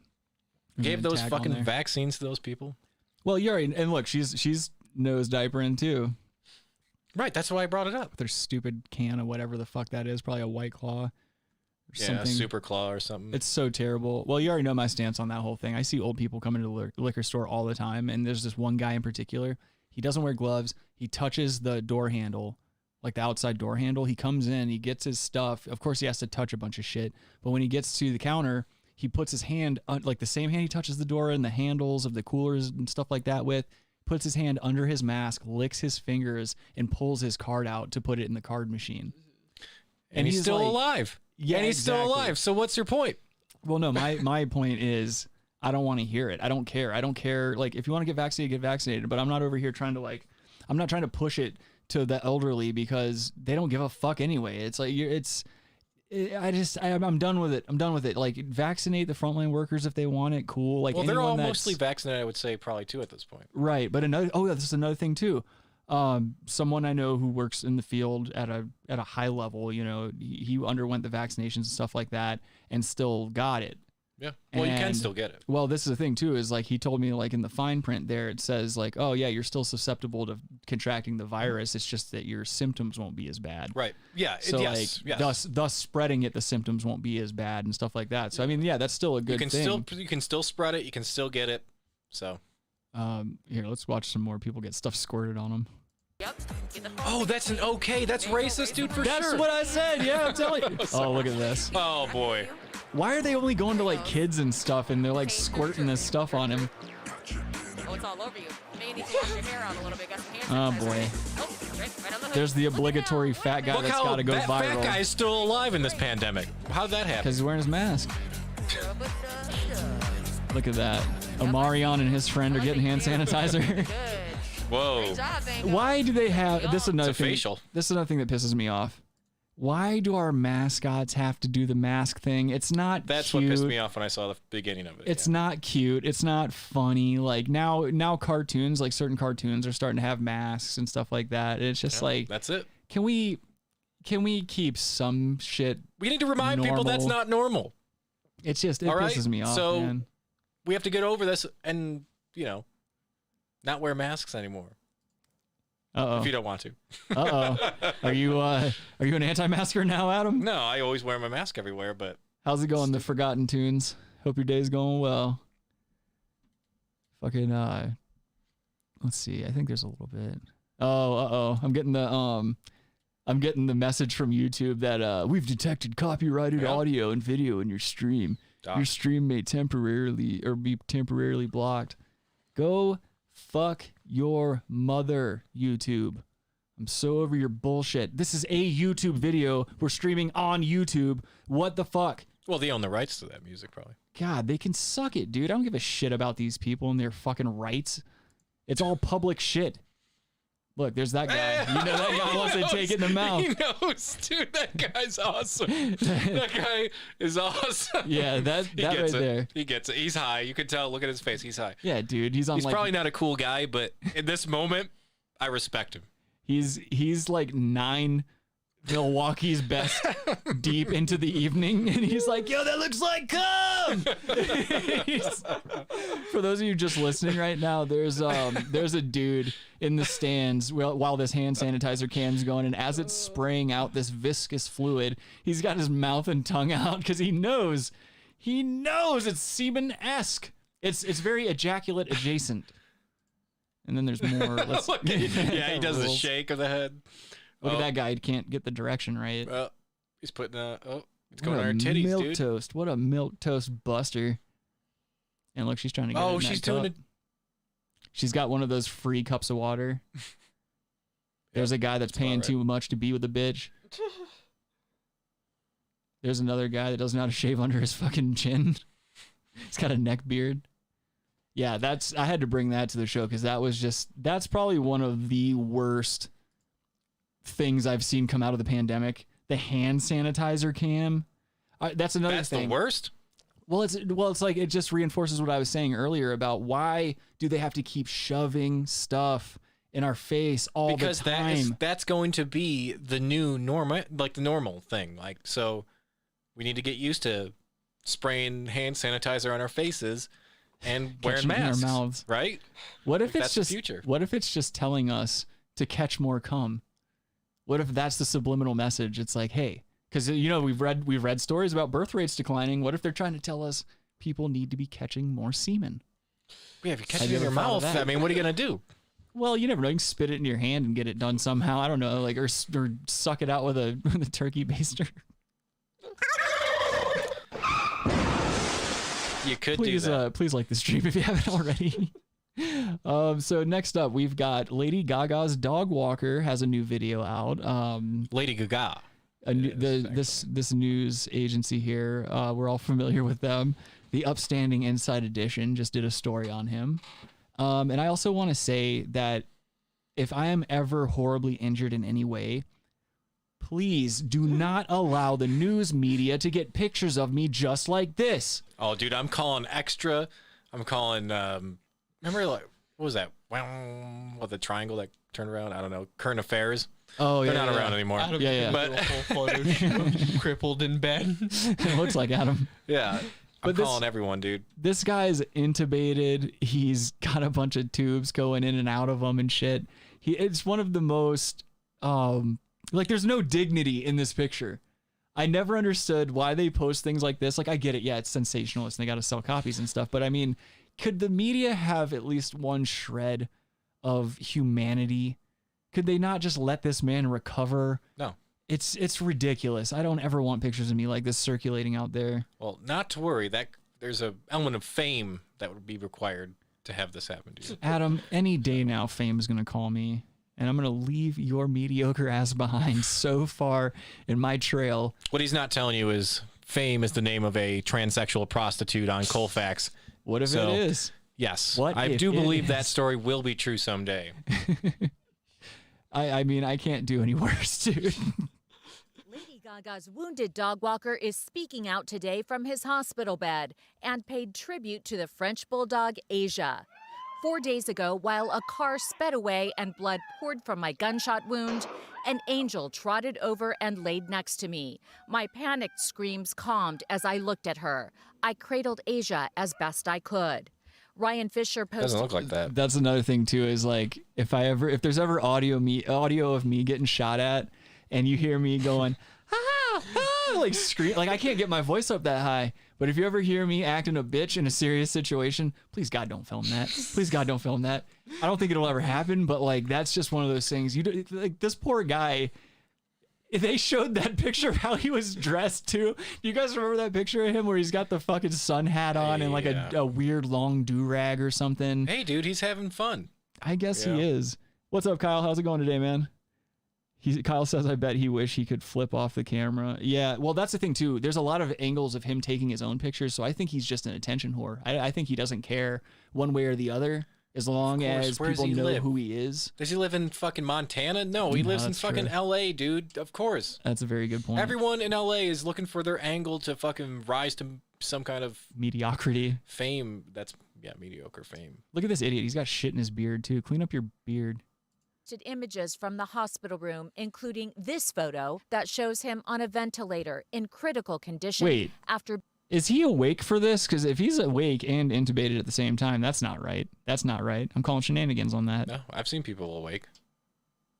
Gave those tag on fucking there. vaccines to those people. Well, you're right. And look, she's nose diapering too. Right, that's why I brought it up. With her stupid can of whatever the fuck that is, probably a White Claw or something. Super Claw or something. It's so terrible. Well, you already know my stance on that whole thing. I see old people come into the liquor store all the time, and there's this one guy in particular. He doesn't wear gloves. He touches the door handle, like the outside door handle. He comes in, he gets his stuff. Of course, he has to touch a bunch of shit. But when he gets to the counter, he puts his hand, like the same hand he touches the door and the handles of the coolers and stuff like that with, puts his hand under his mask, licks his fingers, and pulls his card out to put it in the card machine. And he's still like, alive. Yeah, and he's still alive. So what's your point? Well, no, my point is I don't want to hear it. I don't care. I don't care. Like, if you want to get vaccinated. But I'm not over here trying to I'm not trying to push it to the elderly because they don't give a fuck anyway. It's like I'm done with it. I'm done with it. Like, vaccinate the frontline workers if they want it. Cool. Like, well, they're all anyone mostly vaccinated, I would say, probably too at this point. right. But this is another thing too. Someone I know who works in the field at a high level, you know, he underwent the vaccinations and stuff like that and still got it. Yeah. Well, you can still get it. Well, this is the thing too, is like he told me, like in the fine print there, it says like, oh yeah, you're still susceptible to contracting the virus. It's just that your symptoms won't be as bad. Right. Yeah. So thus spreading it, the symptoms won't be as bad and stuff like that. So I mean, yeah, that's still a good thing. You can still spread it. You can still get it. So. Here, let's watch some more people get stuff squirted on them. Yep. Oh, that's that's racist, dude, for sure. That's what I said. Yeah, I'm telling you. Oh, look at this. Oh boy. Why are they only going to like kids and stuff and they're like squirting this stuff on him? Oh, it's all over you. You may need to wash your hair out a little bit. Got some hand Oh sanitizer. boy. Oh, right on the hood. There's the obligatory fat guy Look that's how got to go that viral. fat guy is still alive in this pandemic. How'd that happen? Because he's wearing his mask. Look at that. Omarion and his friend are getting hand sanitizer. Good. Whoa. Great job, Bango. Why do they have this? Is another It's a thing. facial. This is another thing that pisses me off. Why do our mascots have to do the mask thing? It's not. That's cute. what pissed me off when I saw the beginning of it. It's not cute. It's not funny. Like now cartoons, like certain cartoons are starting to have masks and stuff like that. And it's just like, that's it. Can we keep some shit? We need to remind people that's not normal. It's just, it All right? pisses me off, So man. we have to get over this and, not wear masks anymore. Uh-oh. If you don't want to. Uh-oh. Are you an anti-masker now, Adam? No, I always wear my mask everywhere, but... How's it going, the Forgotten Tunes? Hope your day's going well. Fucking, let's see. I think there's a little bit. Oh, uh-oh. I'm getting the message from YouTube that we've detected copyrighted audio and video in your stream. Your stream may be temporarily blocked. Go fuck your mother, YouTube. I'm so over your bullshit. This is a YouTube video. We're streaming on YouTube. What the fuck? Well, they own the rights to that music, probably. God, they can suck it, dude. I don't give a shit about these people and their fucking rights. It's all public shit. Look, there's that guy. You know that guy wants to take it in the mouth. He knows, dude. That guy's awesome. That guy is awesome. Yeah, that right there. He gets it. He's high. You can tell. Look at his face. He's high. Yeah, dude. He's probably not a cool guy, but in this moment, I respect him. He's like 9 Milwaukee's best deep into the evening, and he's like, yo, that looks like cum. For those of you just listening right now, there's a dude in the stands while this hand sanitizer can's going, and as it's spraying out this viscous fluid, he's got his mouth and tongue out because he knows it's semen-esque. It's very ejaculate adjacent. And then there's more. Yeah, he does the shake of the head. Look at that guy. He can't get the direction right. Well, he's putting it's going on her titties, milk dude. Toast. What a milk toast buster. And look, she's trying to get it in she's that doing cup. it. She's got one of those free cups of water. There's a guy that's paying too much to be with a bitch. There's another guy that doesn't know how to shave under his fucking chin. He's got a neck beard. Yeah, I had to bring that to the show because that's probably one of the worst things I've seen come out of the pandemic. The hand sanitizer cam. That's another thing. That's the worst? Well, it's like it just reinforces what I was saying earlier about why do they have to keep shoving stuff in our face all the time? Because that's going to be the new normal, like the normal thing. Like, so we need to get used to spraying hand sanitizer on our faces and wearing masks, in our mouths. Right? What if it's just the future? What if it's just telling us to catch more cum? What if that's the subliminal message? It's like, hey, because we've read stories about birth rates declining. What if they're trying to tell us people need to be catching more semen? Yeah, if you catch it in your mouth, I mean, what are you gonna do? Well, you never know. You can spit it in your hand and get it done somehow. I don't know, like or suck it out with a turkey baster. You could do that. Please like the stream if you haven't already. So next up, we've got Lady Gaga's dog walker has a new video out. Lady GaGa. This news agency here, we're all familiar with them. The Upstanding Inside Edition just did a story on him. And I also want to say that if I am ever horribly injured in any way, please do not allow the news media to get pictures of me just like this. Oh, dude, I'm calling extra. I'm calling, remember, like, what was that? What, the triangle that turned around? I don't know. Current affairs. Oh, yeah. They're not around anymore. Adam Yeah. But a whole photo shoot, crippled in bed. It looks like Adam. Yeah. I'm But calling everyone, dude. This guy's intubated. He's got a bunch of tubes going in and out of him and shit. It's one of the most, like, there's no dignity in this picture. I never understood why they post things like this. Like, I get it. Yeah, it's sensationalist and they got to sell copies and stuff. But I mean, could the media have at least one shred of humanity? Could they not just let this man recover? No. It's ridiculous. I don't ever want pictures of me like this circulating out there. Well, not to worry. That there's an element of fame that would be required to have this happen to you. Adam, any day now, fame is going to call me, and I'm going to leave your mediocre ass behind so far in my trail. What he's not telling you is fame is the name of a transsexual prostitute on Colfax. What if it is? Yes. What I if do it believe is? that story will be true someday. I mean, I can't do any worse, dude. Lady GaGa's wounded dog walker is speaking out today from his hospital bed and paid tribute to the French bulldog Asia. 4 days ago, while a car sped away and blood poured from my gunshot wound, an angel trotted over and laid next to me. My panicked screams calmed as I looked at her. I cradled Asia as best I could. Ryan Fisher posted. Doesn't look like that. That's another thing too. Is like if there's ever audio of me getting shot at, and you hear me going like scream, like I can't get my voice up that high. But if you ever hear me acting a bitch in a serious situation, please God don't film that. Please God don't film that. I don't think it'll ever happen. But like that's just one of those things. Like this poor guy. They showed that picture of how he was dressed too. Do you guys remember that picture of him where he's got the fucking sun hat on and like a weird long do-rag or something? Hey, dude, he's having fun. I guess he is. What's up, Kyle? How's it going today, man? Kyle says, I bet he wish he could flip off the camera. Yeah, well, that's the thing too. There's a lot of angles of him taking his own pictures, so I think he's just an attention whore. I think he doesn't care one way or the other. As long as people know who he is. Does he live in fucking Montana? No, he lives in fucking LA, dude. Of course. That's a very good point. Everyone in LA is looking for their angle to fucking rise to some kind of mediocrity. Fame. That's, mediocre fame. Look at this idiot. He's got shit in his beard, too. Clean up your beard. Images from the hospital room, including this photo that shows him on a ventilator in critical condition. Wait. After. Is he awake for this? Because if he's awake and intubated at the same time, that's not right. That's not right. I'm calling shenanigans on that. No, I've seen people awake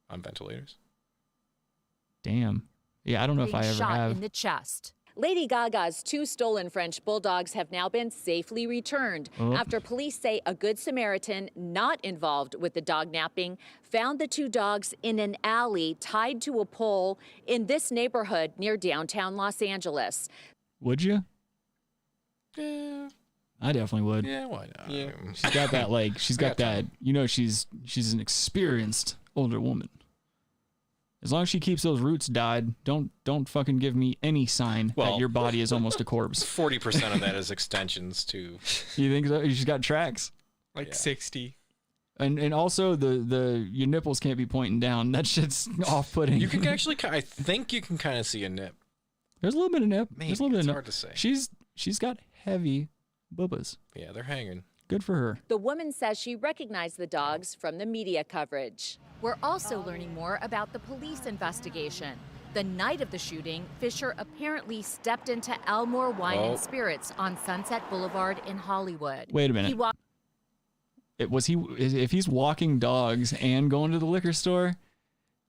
on ventilators. Damn. Yeah, I don't know if I ever shot have. In the chest. Lady GaGa's 2 stolen French bulldogs have now been safely returned after police say a Good Samaritan not involved with the dog napping found the 2 dogs in an alley tied to a pole in this neighborhood near downtown Los Angeles. Would you? Yeah. I definitely would. Yeah, why not? Yeah. She's got that, like, she's got that, she's an experienced older woman. As long as she keeps those roots dyed, don't fucking give me any sign that your body is almost a corpse. 40% of that is extensions too. You think so? She's got tracks? Like 60. And also your nipples can't be pointing down. That shit's off-putting. You can actually, I think you can kind of see a nip. There's a little bit of nip. Maybe. There's a little bit of nip. Hard to say. She's got heavy boobas. Yeah, they're hanging. Good for her. The woman says she recognized the dogs from the media coverage. We're also learning more about the police investigation. The night of the shooting, Fisher apparently stepped into Elmore Wine and Spirits on Sunset Boulevard in Hollywood. Wait a minute. If he's walking dogs and going to the liquor store,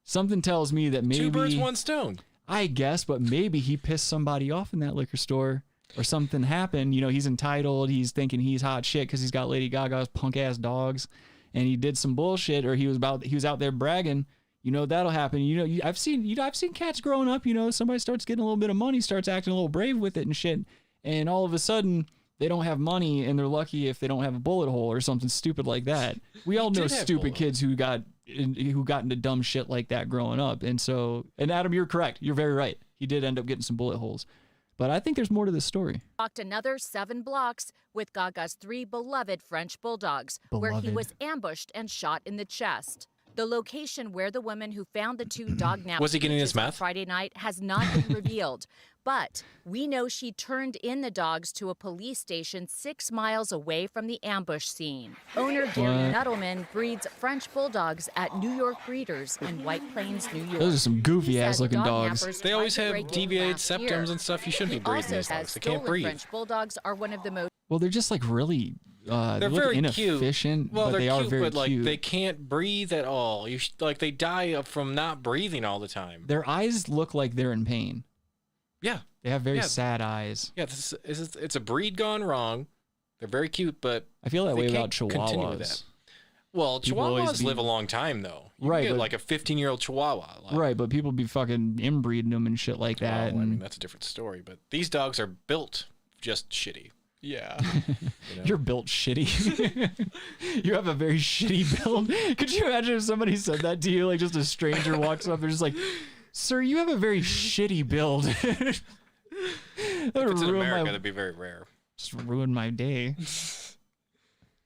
something tells me that maybe 2 birds, 1 stone. I guess, but maybe he pissed somebody off in that liquor store or something happened. He's entitled. He's thinking he's hot shit because he's got Lady Gaga's punk ass dogs, and he did some bullshit, or he was out there bragging. That'll happen. I've seen cats growing up. Somebody starts getting a little bit of money, starts acting a little brave with it and shit, and all of a sudden they don't have money, and they're lucky if they don't have a bullet hole or something stupid like that. We all know stupid kids who got into dumb shit like that growing up, and Adam, you're correct. You're very right. He did end up getting some bullet holes. But I think there's more to this story. Walked another 7 blocks with GaGa's 3 beloved French bulldogs, where he was ambushed and shot in the chest. The location where the woman who found the 2 dog napped Was he getting his on meth? Friday night has not been revealed, but we know she turned in the dogs to a police station 6 miles away from the ambush scene. Owner Gary Nuttleman breeds French bulldogs at New York Breeders in White Plains, New York. Those are some goofy ass looking dogs. They always have deviated septums and stuff. You shouldn't be breeding these dogs. They can't breathe. French bulldogs are one of the most. Well, they're just like really. They're look very inefficient, cute. Well, but they're they are cute, very but like cute. they can't breathe at all. Like they die from not breathing all the time. Their eyes look like they're in pain. Yeah, they have very sad eyes. Yeah, it's a breed gone wrong. They're very cute, but I feel that way can't about continue with Chihuahuas. that. Well, People always Chihuahuas live a long time though. You Right, can get but- like a 15-year-old Chihuahua. Like, Right, but people be fucking inbreeding them and shit like that. well, I and mean, that's a different story. But these dogs are built just shitty. Yeah. You're built shitty. You have a very shitty build. Could you imagine if somebody said that to you? Like just a stranger walks up and just like, sir, you have a very shitty build. That If would it's in ruin America, my, that'd be very rare. just ruin my day.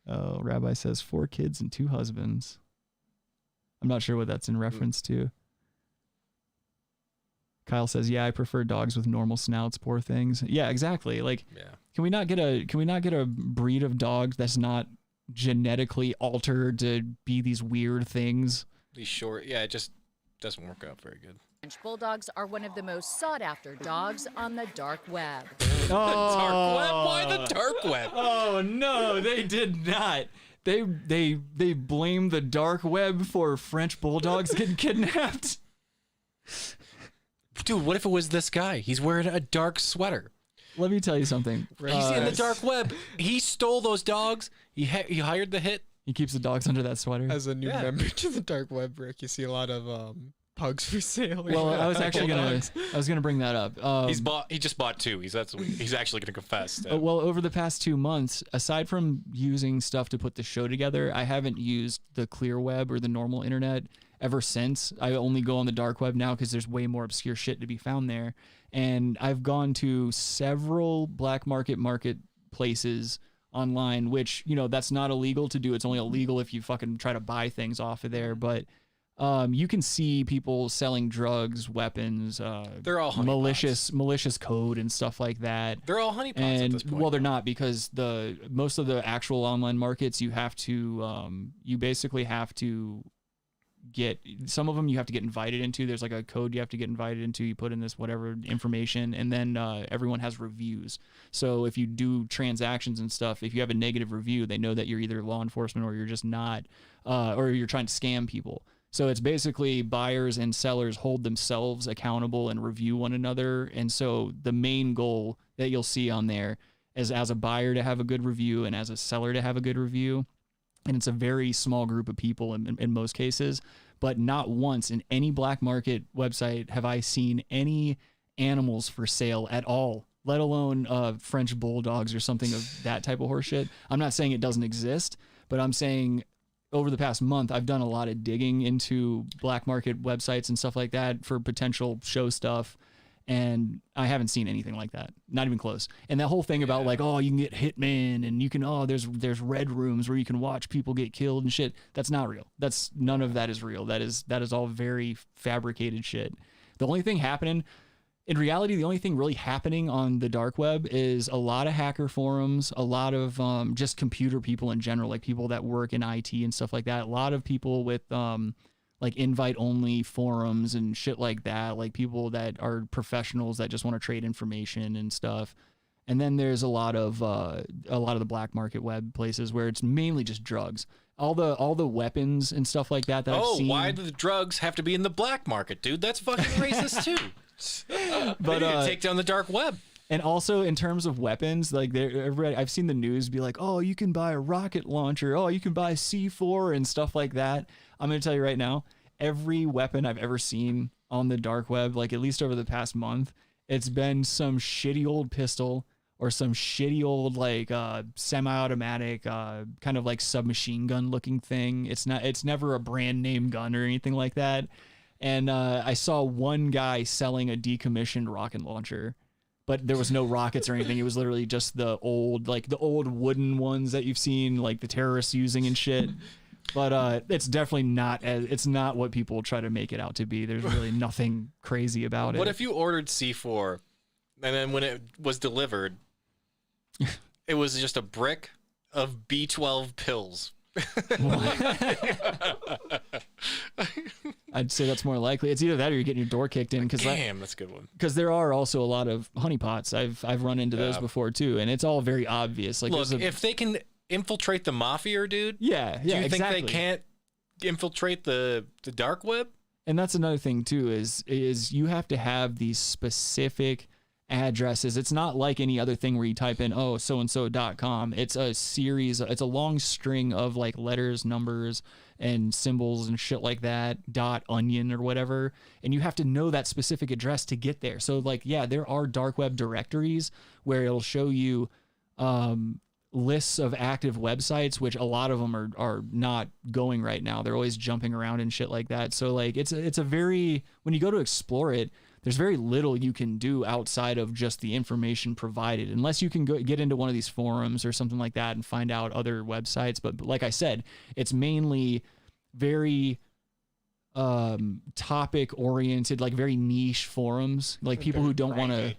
Oh, Rabbi says 4 kids and 2 husbands. I'm not sure what that's in reference to. Kyle says, "Yeah, I prefer dogs with normal snouts, poor things." Yeah, exactly. Like, can we not get a breed of dogs that's not genetically altered to be these weird things? These short, yeah, it just doesn't work out very good. French bulldogs are one of the most sought-after dogs on the dark web. Dark web? Why the dark web? Oh no, they did not. They blame the dark web for French bulldogs getting kidnapped. Dude, what if it was this guy? He's wearing a dark sweater. Let me tell you something. He's in the dark web. He stole those dogs. He hired the hit. He keeps the dogs under that sweater. As a new member to the dark web, Rick, you see a lot of pugs for sale. Well, I was actually gonna bring that up. He just bought 2. He's actually gonna confess. Well, over the past 2 months, aside from using stuff to put the show together, I haven't used the clear web or the normal internet ever since. I only go on the dark web now because there's way more obscure shit to be found there. And I've gone to several black marketplaces online, which, you know, that's not illegal to do. It's only illegal if you fucking try to buy things off of there. But you can see people selling drugs, weapons, they're all malicious code and stuff like that. They're all honeypots at this point. Well, they're not, because most of the actual online markets, you have to you basically have to get, some of them you have to get invited into. There's like a code you have to get invited into. You put in this whatever information, and then everyone has reviews. So if you do transactions and stuff, if you have a negative review, they know that you're either law enforcement or you're just not, or you're trying to scam people. So it's basically buyers and sellers hold themselves accountable and review one another. And so the main goal that you'll see on there is as a buyer to have a good review and as a seller to have a good review. And it's a very small group of people in most cases. But not once in any black market website have I seen any animals for sale at all, let alone French bulldogs or something of that type of horseshit. I'm not saying it doesn't exist, but I'm saying over the past month, I've done a lot of digging into black market websites and stuff like that for potential show stuff. And I haven't seen anything like that. Not even close. And that whole thing about like, oh, you can get hitmen and you can, there's red rooms where you can watch people get killed and shit. That's not real. None of that is real. That is all very fabricated shit. The only thing happening, in reality, the only thing really happening on the dark web is a lot of hacker forums, a lot of just computer people in general, like people that work in IT and stuff like that. A lot of people with like invite only forums and shit like that, like people that are professionals that just want to trade information and stuff. And then there's a lot of the black market web places where it's mainly just drugs. All the weapons and stuff like that I've seen. Why do the drugs have to be in the black market, dude? That's fucking racist too. But take down the dark web. And also in terms of weapons, like I've seen the news be like, oh, you can buy a rocket launcher, oh, you can buy C4 and stuff like that. I'm going to tell you right now, every weapon I've ever seen on the dark web, like at least over the past month, it's been some shitty old pistol or some shitty old like semi-automatic kind of like submachine gun looking thing. It's never a brand name gun or anything like that. And I saw one guy selling a decommissioned rocket launcher, but there was no rockets or anything. It was literally just the old wooden ones that you've seen like the terrorists using and shit. But it's definitely not it's not what people try to make it out to be. There's really nothing crazy about it. What if you ordered C4 and then when it was delivered, it was just a brick of B12 pills? I'd say that's more likely. It's either that or you're getting your door kicked in. Damn, that's a good one. Because there are also a lot of honeypots. I've run into those before too, and it's all very obvious. Like, look, if they can infiltrate the mafia, dude. Yeah, do you exactly. think they can't infiltrate the dark web? And that's another thing too. Is you have to have these specific addresses. It's not like any other thing where you type in soandso.com. It's a series, it's a long string of like letters, numbers, and symbols and shit like that, .onion or whatever, and you have to know that specific address to get there. So like, yeah, there are dark web directories where it'll show you lists of active websites, which a lot of them are not going right now. They're always jumping around and shit like that. So like it's a very, when you go to explore it, there's very little you can do outside of just the information provided, unless you can get into one of these forums or something like that and find out other websites. But like I said, it's mainly very topic oriented, like very niche forums, like people who don't want to,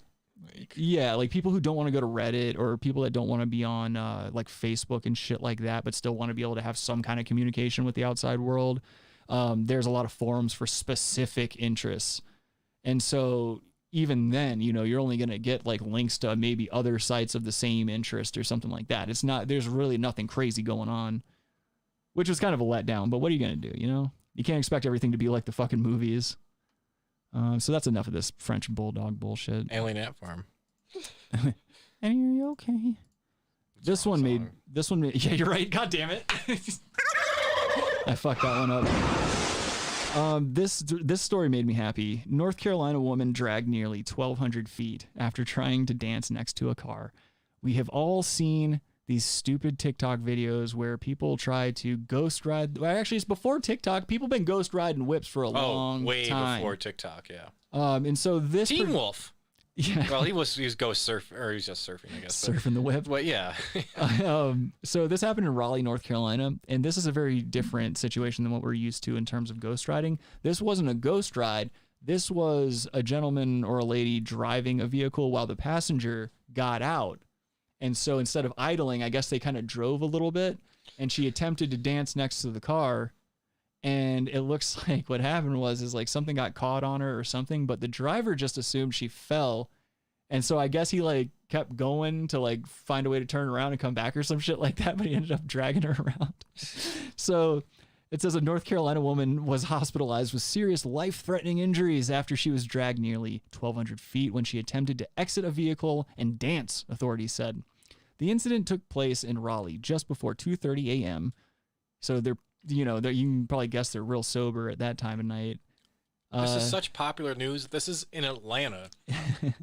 like people who don't want to go to Reddit, or people that don't want to be on like Facebook and shit like that, but still want to be able to have some kind of communication with the outside world. There's a lot of forums for specific interests. And so even then, you know, you're only going to get like links to maybe other sites of the same interest or something like that. It's not, there's really nothing crazy going on, which was kind of a letdown, but what are you going to do? You know, you can't expect everything to be like the fucking movies. So that's enough of this French bulldog bullshit. Alien Ant Farm. And are you okay? This one made, yeah, you're right. God damn it. I fucked that one up. This story made me happy. North Carolina woman dragged nearly 1,200 feet after trying to dance next to a car. We have all seen these stupid TikTok videos where people try to ghost ride. Well, actually, it's before TikTok. People have been ghost riding whips for a long time. Way before TikTok, yeah. And so this Teen Wolf. Yeah. Well, he was ghost surf, or he was just surfing, I guess. Surfing the whip. But yeah. So this happened in Raleigh, North Carolina, and this is a very different situation than what we're used to in terms of ghost riding. This wasn't a ghost ride. This was a gentleman or a lady driving a vehicle while the passenger got out. And so instead of idling, I guess they kind of drove a little bit, and she attempted to dance next to the car. And it looks like what happened is like something got caught on her or something, but the driver just assumed she fell. And so I guess he like kept going to like find a way to turn around and come back or some shit like that, but he ended up dragging her around. So it says a North Carolina woman was hospitalized with serious life-threatening injuries after she was dragged nearly 1,200 feet when she attempted to exit a vehicle and dance, authorities said. The incident took place in Raleigh just before 2:30 a.m. So you can probably guess they're real sober at that time of night. This is such popular news. This is in Atlanta.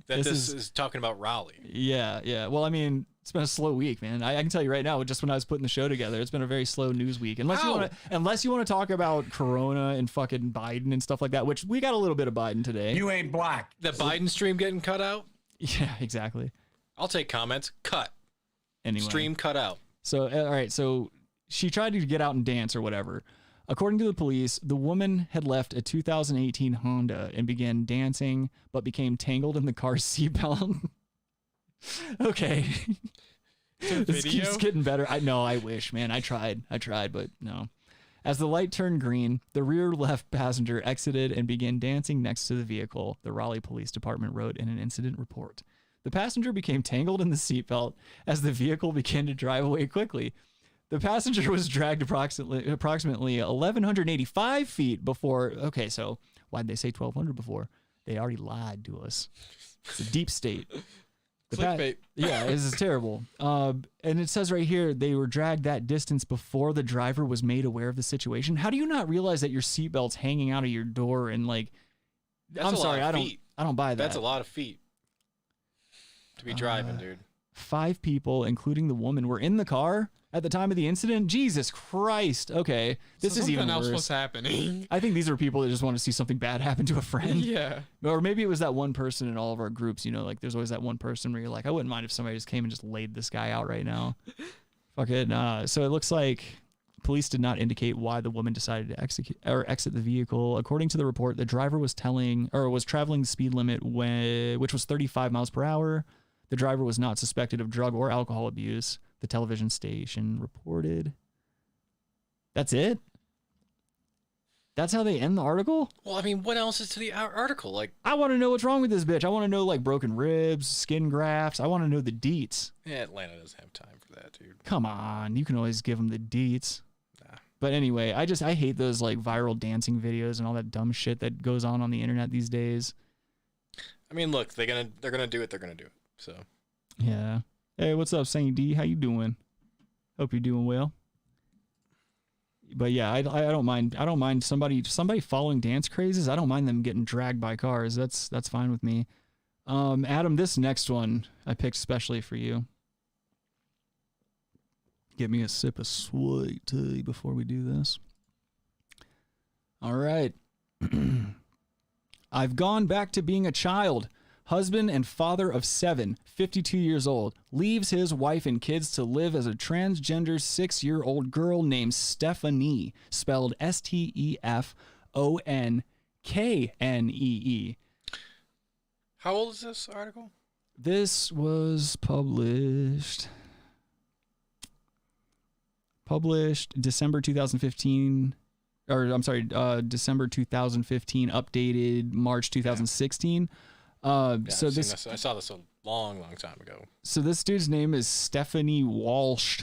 This is talking about Raleigh. Yeah. Well, I mean, it's been a slow week, man. I can tell you right now, just when I was putting the show together, it's been a very slow news week. Unless you want to talk about Corona and fucking Biden and stuff like that, which we got a little bit of Biden today. You ain't black. The Biden stream getting cut out? Yeah, exactly. I'll take comments. Cut. Anyway. Stream cut out. So, all right. So she tried to get out and dance or whatever. According to the police, the woman had left a 2018 Honda and began dancing, but became tangled in the car's seatbelt. Okay. This keeps getting better. I wish, man. I tried, but no. As the light turned green, the rear left passenger exited and began dancing next to the vehicle, the Raleigh Police Department wrote in an incident report. The passenger became tangled in the seatbelt as the vehicle began to drive away quickly. The passenger was dragged approximately 1,185 feet before. Okay, so why'd they say 1,200 before? They already lied to us. It's a deep state. Clickbait. Yeah, this is terrible. And it says right here they were dragged that distance before the driver was made aware of the situation. How do you not realize that your seatbelt's hanging out of your door and like? I'm sorry, I don't buy that. That's a lot of feet to be driving, dude. 5 people, including the woman, were in the car at the time of the incident. Jesus Christ. Okay. This is even worse. Something else was happening. I think these are people that just want to see something bad happen to a friend. Yeah. Or maybe it was that one person in all of our groups, like there's always that one person where you're like, I wouldn't mind if somebody just came and just laid this guy out right now. Fuck it. So it looks like Police did not indicate why the woman decided to exit the vehicle. According to the report, the driver was traveling the speed limit which was 35 miles per hour. The driver was not suspected of drug or alcohol abuse, the television station reported. That's it? That's how they end the article? Well, I mean, what else is to the article? Like, I want to know what's wrong with this bitch. I want to know, like, broken ribs, skin grafts. I want to know the deets. yeah, Atlanta doesn't have time for that, dude. Come on. You can always give them the deets. Nah. But anyway, I hate those, like, viral dancing videos and all that dumb shit that goes on the internet these days. I mean, look, they're gonna do it. They're gonna do it. So. Yeah. Hey, what's up, Saint D? How you doing? Hope you're doing well. But yeah, I don't mind. I don't mind somebody following dance crazes. I don't mind them getting dragged by cars. That's fine with me. Adam, this next one I picked specially for you. Get me a sip of sweet tea before we do this. All right. I've gone back to being a child. Husband and father of 7, 52 years old, leaves his wife and kids to live as a transgender 6-year-old girl named Stephanie, spelled Stonknee. How old is this article? This was published December 2015, or I'm sorry, December 2015, updated March 2016. I saw this a long time ago. So this dude's name is Stephanie Walsh,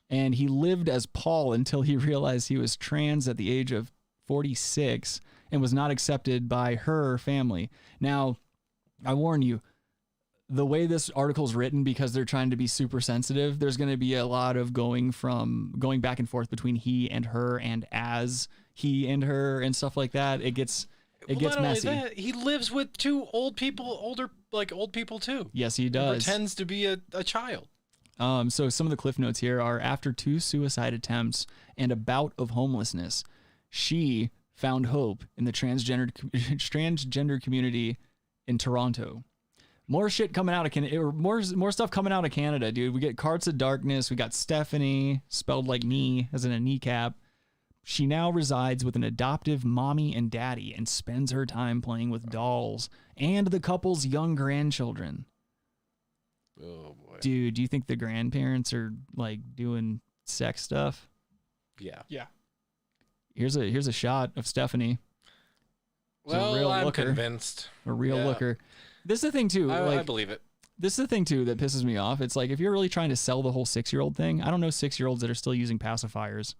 and he lived as Paul until he realized he was trans at the age of 46 and was not accepted by her family. Now, I warn you, the way this article's written, because they're trying to be super sensitive, there's going to be a lot of going back and forth between he and her and as he and her and stuff like that. It gets messy. Only that, he lives with two old people too. Yes, he does. He pretends to be a child. So some of the cliff notes here are: after 2 suicide attempts and a bout of homelessness, she found hope in the transgender community in Toronto. More shit coming out of Canada. More stuff coming out of Canada, dude. We get Carts of Darkness. We got Stephanie, spelled like knee, as in a kneecap. She now resides with an adoptive mommy and daddy and spends her time playing with dolls and the couple's young grandchildren. Oh boy. Dude, do you think the grandparents are like doing sex stuff? Yeah. Yeah. Here's a shot of Stephanie. Well, I'm convinced. A real looker. This is the thing too. I believe it. This is the thing too that pisses me off. It's like, if you're really trying to sell the whole 6-year-old thing, I don't know 6-year-olds that are still using pacifiers.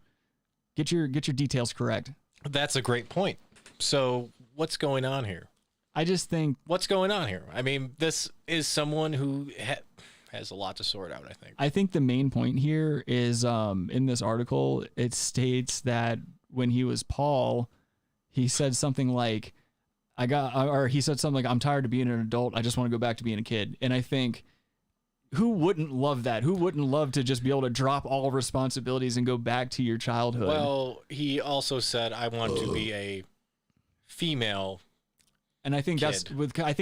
Get your details correct. That's a great point. So what's going on here? I just think... What's going on here? I mean, this is someone who has a lot to sort out, I think. I think the main point here is in this article, it states that when he was Paul, he said something like, I'm tired of being an adult. I just want to go back to being a kid. And I think... who wouldn't love that? Who wouldn't love to just be able to drop all responsibilities and go back to your childhood? Well, he also said, I want to be a female. And I think kid.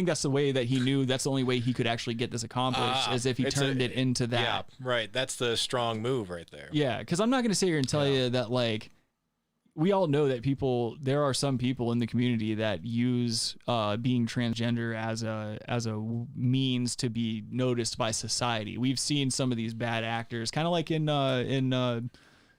that's the way that he knew that's the only way he could actually get this accomplished, is if he turned it into that. Yeah, right. That's the strong move right there. Yeah, because I'm not going to sit here and tell you that, like, we all know that there are some people in the community that use being transgender as a means to be noticed by society. We've seen some of these bad actors, kind of like in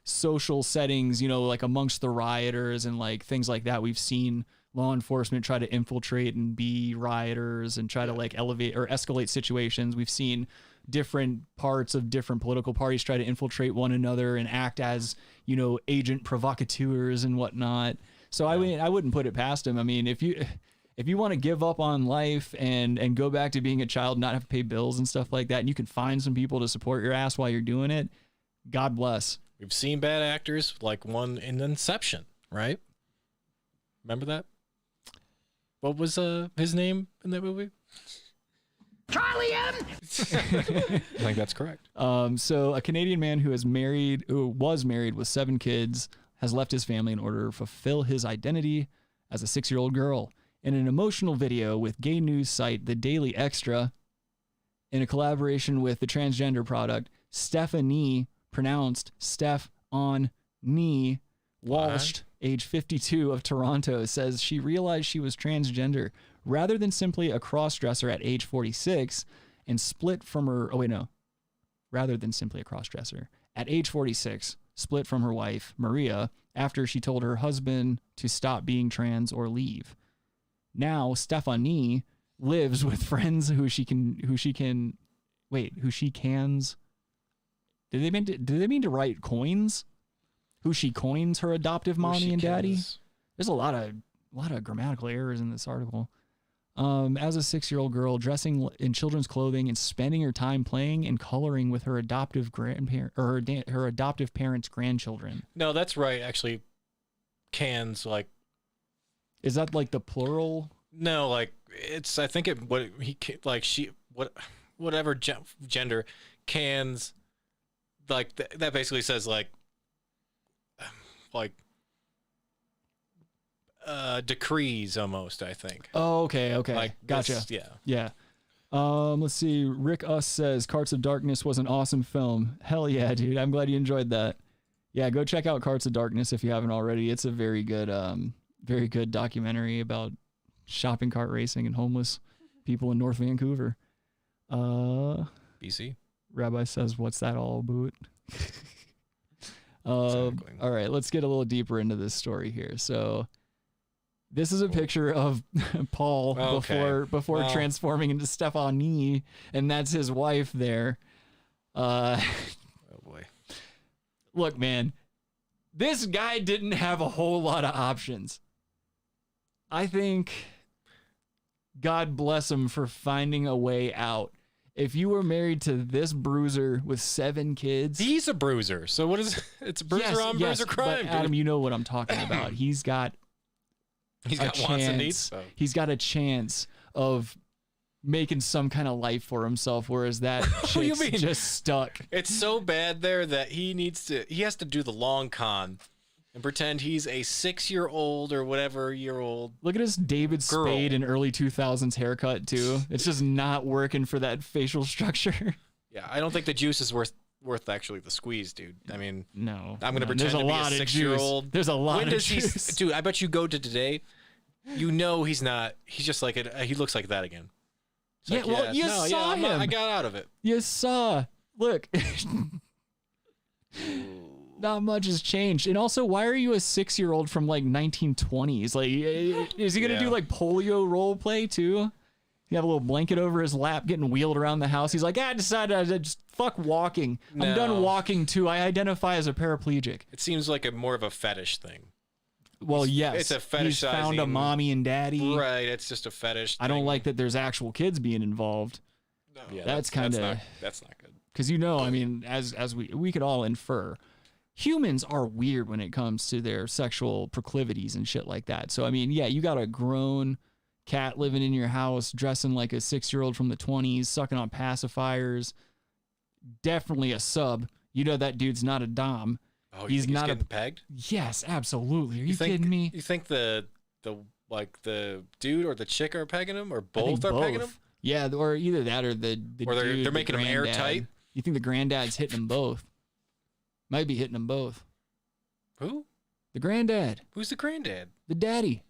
social settings, like amongst the rioters and like things like that. We've seen law enforcement try to infiltrate and be rioters and try to like elevate or escalate situations. We've seen different parts of different political parties try to infiltrate one another and act as, agent provocateurs and whatnot. So I wouldn't put it past him. I mean, if you want to give up on life and go back to being a child, not have to pay bills and stuff like that, and you can find some people to support your ass while you're doing it, God bless. We've seen bad actors, like one in Inception, right? Remember that? What was his name in that movie? Charlie M. I think that's correct. So a Canadian man who was married with 7 kids has left his family in order to fulfill his identity as a 6-year-old girl. In an emotional video with gay news site The Daily Extra, in a collaboration with the transgender product, Stephanie, pronounced Steph on Nee Walsh, age 52 of Toronto, says she realized she was transgender rather than simply a cross-dresser at age 46 and split from her... Oh, wait, no. Rather than simply a cross-dresser. At age 46, split from her wife, Maria, after she told her husband to stop being trans or leave. Now, Stephanie lives with friends who she cans... Did they mean to write coins? Who she coins her adoptive mommy and daddy? There's a lot of grammatical errors in this article. As a 6-year-old girl, dressing in children's clothing and spending her time playing and coloring with her adoptive grandparent or her adoptive parents' grandchildren. No, that's right. Actually, cans like. Is that like the plural? No, like it's. I think whatever gender cans. Like that basically says like decrees almost, I think. Oh, okay. Like gotcha. This, Yeah. Let's see. Rick Us says Carts of Darkness was an awesome film. Hell yeah, dude. I'm glad you enjoyed that. Yeah, go check out Carts of Darkness if you haven't already. It's a very good documentary about shopping cart racing and homeless people in North Vancouver. BC. Rabbi says, what's that all about? Exactly. All right, let's get a little deeper into this story here. So this is a picture of Paul before transforming into Stephanie, and that's his wife there. Oh boy. Look, man, this guy didn't have a whole lot of options. I think God bless him for finding a way out. If you were married to this bruiser with 7 kids... He's a bruiser. So what is... It's a bruiser on bruiser crime, but Adam, you know what I'm talking about. He's got wants and needs. So. He's got a chance of making some kind of life for himself, whereas that chick's just stuck. It's so bad there that he has to do the long con and pretend he's a 6-year-old or whatever year-old. Look at his David girl. Spade in early 2000s haircut too. It's just not working for that facial structure. Yeah, I don't think the juice is worth actually the squeeze, dude. I mean, no. I'm gonna pretend to be a 6-year-old. There's a lot of juice. Dude, I bet you go to today, you know he's not. He's just like he looks like that again. It's You saw him. I got out of it. You saw. Look. Not much has changed. And also, why are you a 6-year-old from like 1920s? Like, is he gonna do like polio role play too? He have a little blanket over his lap, getting wheeled around the house. He's like, I decided I just fuck walking. No. I'm done walking too. I identify as a paraplegic. It seems like more of a fetish thing. Well, yes, it's a fetishizing. He's found a mommy and daddy. Right, it's just a fetish. I don't like that there's actual kids being involved. No, yeah, that's kind of that's not good. Because I mean, as we could all infer, humans are weird when it comes to their sexual proclivities and shit like that. So I mean, yeah, you got a grown cat living in your house, dressing like a 6-year-old from the 20s, sucking on pacifiers. Definitely a sub. You know that dude's not a dom. Oh, he's not getting pegged? Yes, absolutely. Are you kidding me? You think the dude or the chick are pegging him, or both are pegging him? Yeah, or either that or the or dude, they're making him airtight. You think the granddad's hitting them both? Might be hitting them both. Who? The granddad. Who's the granddad? The daddy.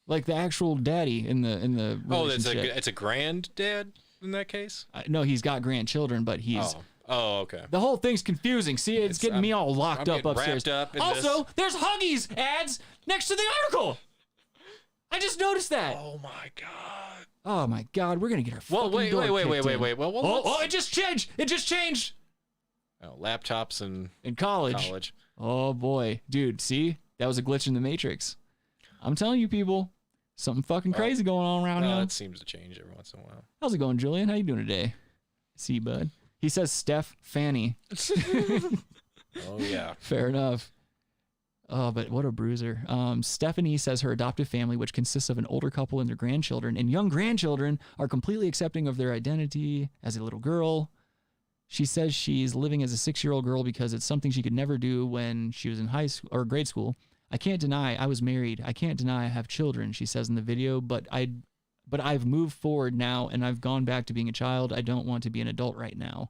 Like the actual daddy in the relationship. It's a granddad in that case? No, he's got grandchildren, but he's... Oh, okay. The whole thing's confusing. See, it's getting me all locked up upstairs. Also, there's Huggies ads next to the article. I just noticed that. Oh my god. Oh my god, we're gonna get our fucking wait. Well, it just changed. It just changed. Oh, laptops and in college. Oh boy, dude. See, that was a glitch in the matrix. I'm telling you, people, something fucking crazy going on around here. It seems to change every once in a while. How's it going, Julian? How you doing today? See, bud. He says Steph Fanny. Oh, yeah. Fair enough. Oh, but what a bruiser. Stephanie says her adoptive family, which consists of an older couple and their grandchildren and young grandchildren, are completely accepting of their identity as a little girl. She says she's living as a 6-year-old girl because it's something she could never do when she was in high school or grade school. I can't deny I was married. I can't deny I have children, she says in the video, but I've moved forward now and I've gone back to being a child. I don't want to be an adult right now.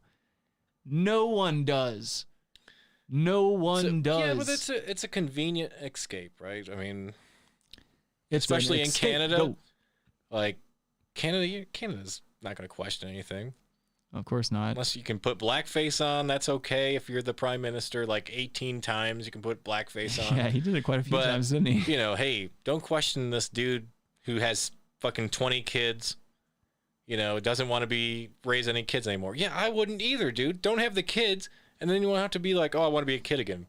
No one does. No one does. Yeah, but it's a convenient escape, right? I mean, It's especially in escape. Canada. Go. Like Canada's not going to question anything. Of course not. Unless you can put blackface on, that's okay. If you're the prime minister, like 18 times, you can put blackface on. Yeah, he did it quite a few times, didn't he? You know, hey, don't question this dude who has fucking 20 kids. You know, doesn't want to raise any kids anymore. Yeah, I wouldn't either, dude. Don't have the kids, and then you won't have to be like, oh, I want to be a kid again.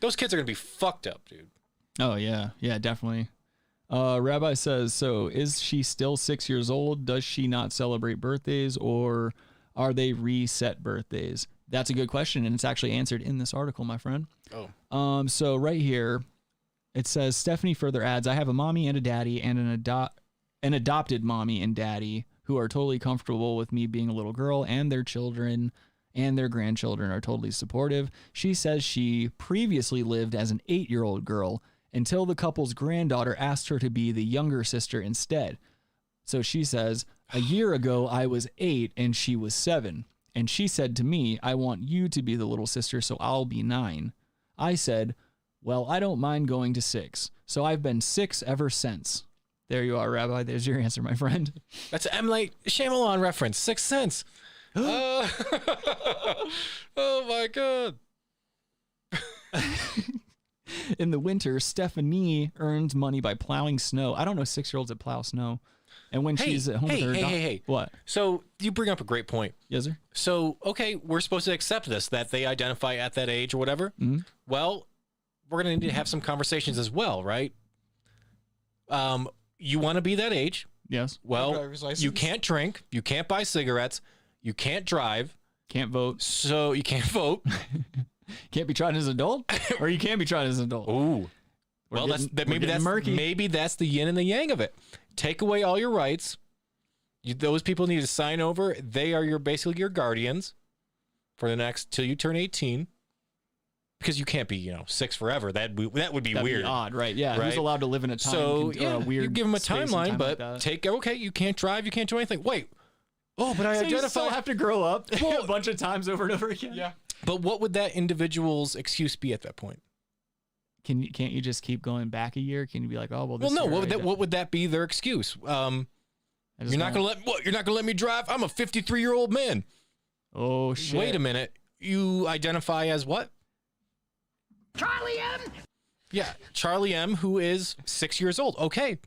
Those kids are gonna be fucked up, dude. Oh yeah, definitely. Rabbi says, so is she still 6 years old? Does she not celebrate birthdays, or are they reset birthdays? That's a good question, and it's actually answered in this article, my friend. Oh. So right here, it says, Stephanie further adds, I have a mommy and a daddy and an adopted mommy and daddy who are totally comfortable with me being a little girl, and their children and their grandchildren are totally supportive. She says she previously lived as an 8-year-old girl until the couple's granddaughter asked her to be the younger sister instead. So she says, a year ago, I was 8 and she was 7. And she said to me, I want you to be the little sister, so I'll be 9. I said, well, I don't mind going to 6. So I've been 6 ever since. There you are, Rabbi. There's your answer, my friend. That's an M. Night Shyamalan reference. 6th Sense. Oh my God. In the winter, Stephanie earns money by plowing snow. I don't know 6-year-olds that plow snow. And when she's at home with her hey. What? So you bring up a great point. Yes, sir. So, okay, we're supposed to accept this, that they identify at that age or whatever. Mm-hmm. Well, we're going to need to have some conversations as well, right? You want to be that age. Yes. Well, you can't drink. You can't buy cigarettes. You can't drive. Can't vote. So you can't vote. Can't be tried as an adult, or you can be tried as an adult. Ooh. Well, maybe that's the yin and the yang of it. Take away all your rights. Those people need to sign over. They are basically your guardians for till you turn 18. Because you can't be, 6 forever. That'd be weird. Be odd, right? Yeah. Right? Who's allowed to live in a time? So weird. You give them a space and timeline, time but like you can't drive, you can't do anything. Wait. Oh, but I so identify. You still have to grow up a bunch of times over and over again. Yeah. But what would that individual's excuse be at that point? Can't you just keep going back a year? Can you be like, oh well? Well, no. What would that be their excuse? You're not gonna let me drive. I'm a 53-year-old man. Oh shit! Wait a minute. You identify as what? Charlie M. Yeah, Charlie M, who is 6 years old. Okay.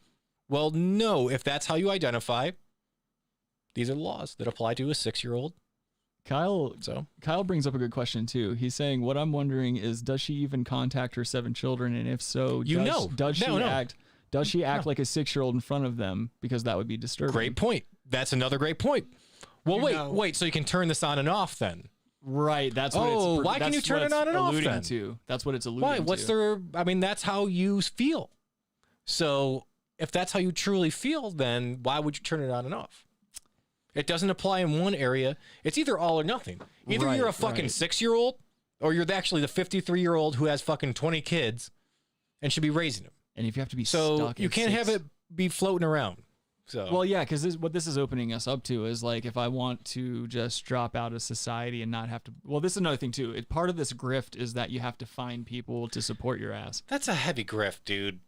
Well, no. If that's how you identify, these are laws that apply to a 6-year-old. Kyle brings up a good question too. He's saying, what I'm wondering is, does she even contact her 7 children? And if so, does she act like a 6-year-old in front of them? Because that would be disturbing. Great point. That's another great point. Well, wait. So you can turn this on and off then? Right. That's what why can you turn it on and off then? That's what it's alluding to. Why? What's their? I mean, that's how you feel. So if that's how you truly feel, then why would you turn it on and off? It doesn't apply in one area. It's either all or nothing. Either you're a fucking 6-year-old, or you're actually the 53-year-old who has fucking 20 kids and should be raising them. And if you have to be stuck you can't have it be floating around. So well, yeah, because what this is opening us up to is like, if I want to just drop out of society and not have to. Well, this is another thing too. Part of this grift is that you have to find people to support your ass. That's a heavy grift, dude.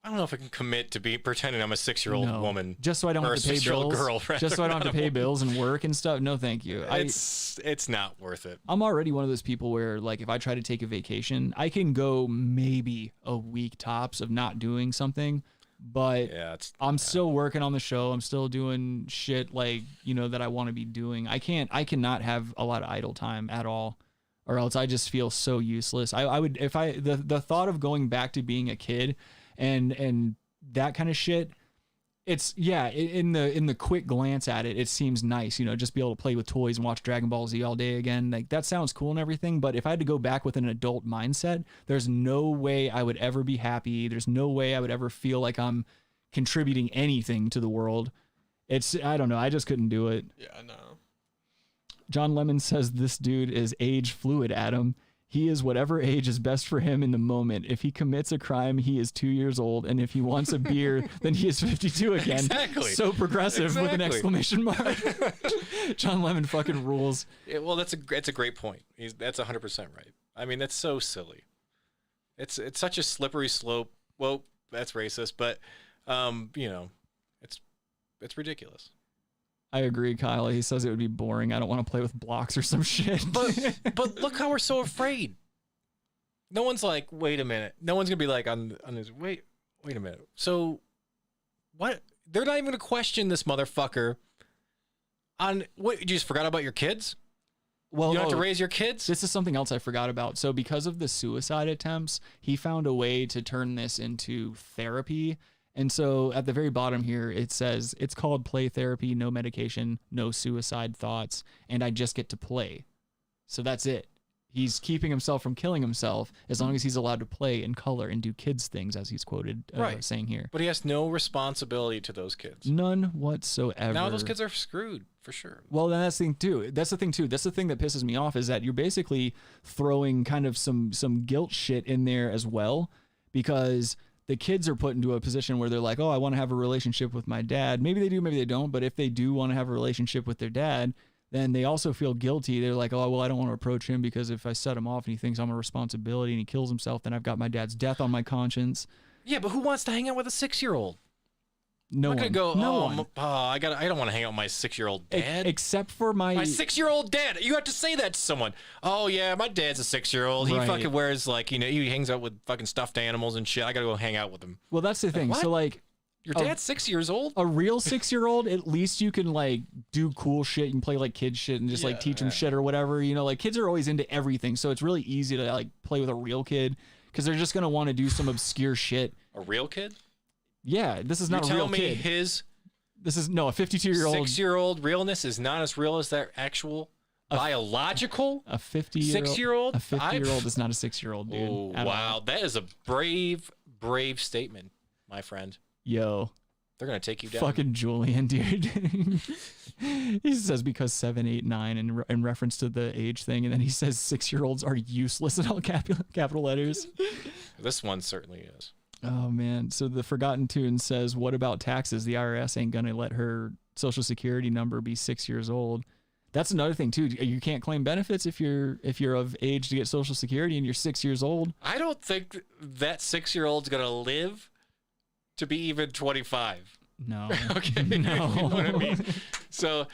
I don't know if I can commit to pretending I'm a 6-year-old woman. Just so I don't have to pay bills. Girl, just so I don't have to pay bills and work and stuff. No, thank you. It's not worth it. I'm already one of those people where, like, if I try to take a vacation, I can go maybe a week tops of not doing something. But I'm still working on the show. I'm still doing shit like, that I want to be doing. I cannot have a lot of idle time at all, or else I just feel so useless. I would, if the thought of going back to being a kid and that kind of shit, it's in the quick glance at it seems nice, just be able to play with toys and watch Dragon Ball Z all day again. Like, that sounds cool and everything, but if I had to go back with an adult mindset, there's no way I would ever be happy. There's no way I would ever feel like I'm contributing anything to the world. I don't know, I just couldn't do it. Yeah, no. John Lemon says this dude is age fluid, Adam. He is whatever age is best for him in the moment. If he commits a crime, he is 2 years old, and if he wants a beer, then he is 52 again. Exactly. So progressive with an Exactly. exclamation mark. John Lemon fucking rules. Yeah, well, that's a great point. That's 100% right. I mean, that's so silly. It's such a slippery slope. Well, that's racist, but you know, it's ridiculous. I agree, Kyle. He says it would be boring. I don't want to play with blocks or some shit. But look how we're so afraid. No one's like, wait a minute. No one's gonna be like on this. Wait a minute. So what? They're not even gonna question this motherfucker. On what? You just forgot about your kids? Well, you don't have to raise your kids? This is something else I forgot about. So because of the suicide attempts, he found a way to turn this into therapy. And so at the very bottom here, it says, it's called play therapy, no medication, no suicide thoughts, and I just get to play. So that's it. He's keeping himself from killing himself as long as he's allowed to play and color and do kids things, as he's quoted saying here. But he has no responsibility to those kids. None whatsoever. Now those kids are screwed, for sure. Well, then that's the thing too. That's the thing that pisses me off is that you're basically throwing kind of some guilt shit in there as well, because the kids are put into a position where they're like, oh, I want to have a relationship with my dad. Maybe they do, maybe they don't. But if they do want to have a relationship with their dad, then they also feel guilty. They're like, oh, well, I don't want to approach him because if I set him off and he thinks I'm a responsibility and he kills himself, then I've got my dad's death on my conscience. Yeah, but who wants to hang out with a 6-year-old? No one. I'm not gonna go, No one. I don't want to hang out with my 6-year-old dad. Except for my 6-year-old dad. You have to say that to someone. Oh yeah, my dad's a 6-year-old. He Right. fucking wears like, you know, he hangs out with fucking stuffed animals and shit. I gotta go hang out with him. Well, that's the thing. what? So like Your dad's 6 years old? a real 6-year-old, at least you can like do cool shit. You can play like kid shit and just like teach them shit or whatever. You know, like kids are always into everything. So it's really easy to like play with a real kid because they're just going to want to do some obscure shit. A real kid? Yeah, this is not You're a real telling me kid. his This is no, a 52-year-old. 6-year-old realness is not as real as their actual biological A 50-year-old. 6-year-old? A 50-year-old is not a 6-year-old, dude. Oh, at all. wow. That is a brave statement, my friend. Yo. They're going to take you down. Fucking Julian, dude. He says because 7, 8, 9 in reference to the age thing, and then he says 6-year-olds are useless in all capital letters. This one certainly is. Oh man. So the Forgotten Tune says, what about taxes? The IRS ain't gonna let her social security number be 6 years old. That's another thing too. You can't claim benefits if you're of age to get social security and you're 6 years old. I don't think that 6-year-old's going to live to be even 25. No. Okay. No. You know what I mean? So,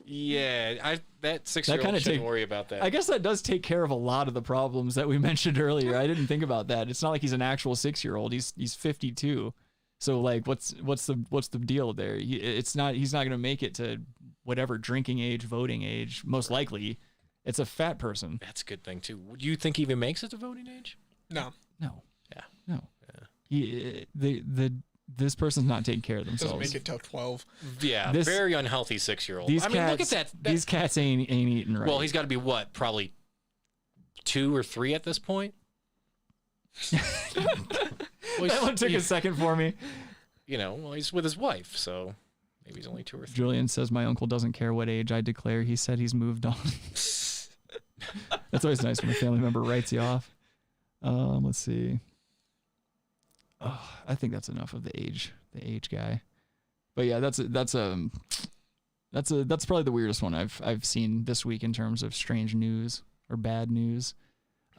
yeah, that 6-year-old kinda shouldn't worry about that. I guess that does take care of a lot of the problems that we mentioned earlier. I didn't think about that. It's not like he's an actual 6-year-old. He's 52. So like, what's the deal there? He's not gonna make it to whatever drinking age, voting age. Most likely, it's a fat person. That's a good thing too. Do you think he even makes it to voting age? No. No. Yeah. No. Yeah. This person's not taking care of themselves. Doesn't make it till 12. Yeah, very unhealthy 6-year-old. These I mean, look at cats- that. These cats ain't eating right. Well, he's got to be what? Probably 2 or 3 at this point. That one took a second for me. You know, well, he's with his wife, so maybe he's only 2 or 3. Julian says, my uncle doesn't care what age I declare. He said he's moved on. That's always nice when a family member writes you off. Let's see. Oh, I think that's enough of the age guy. But yeah, that's probably the weirdest one I've seen this week in terms of strange news or bad news.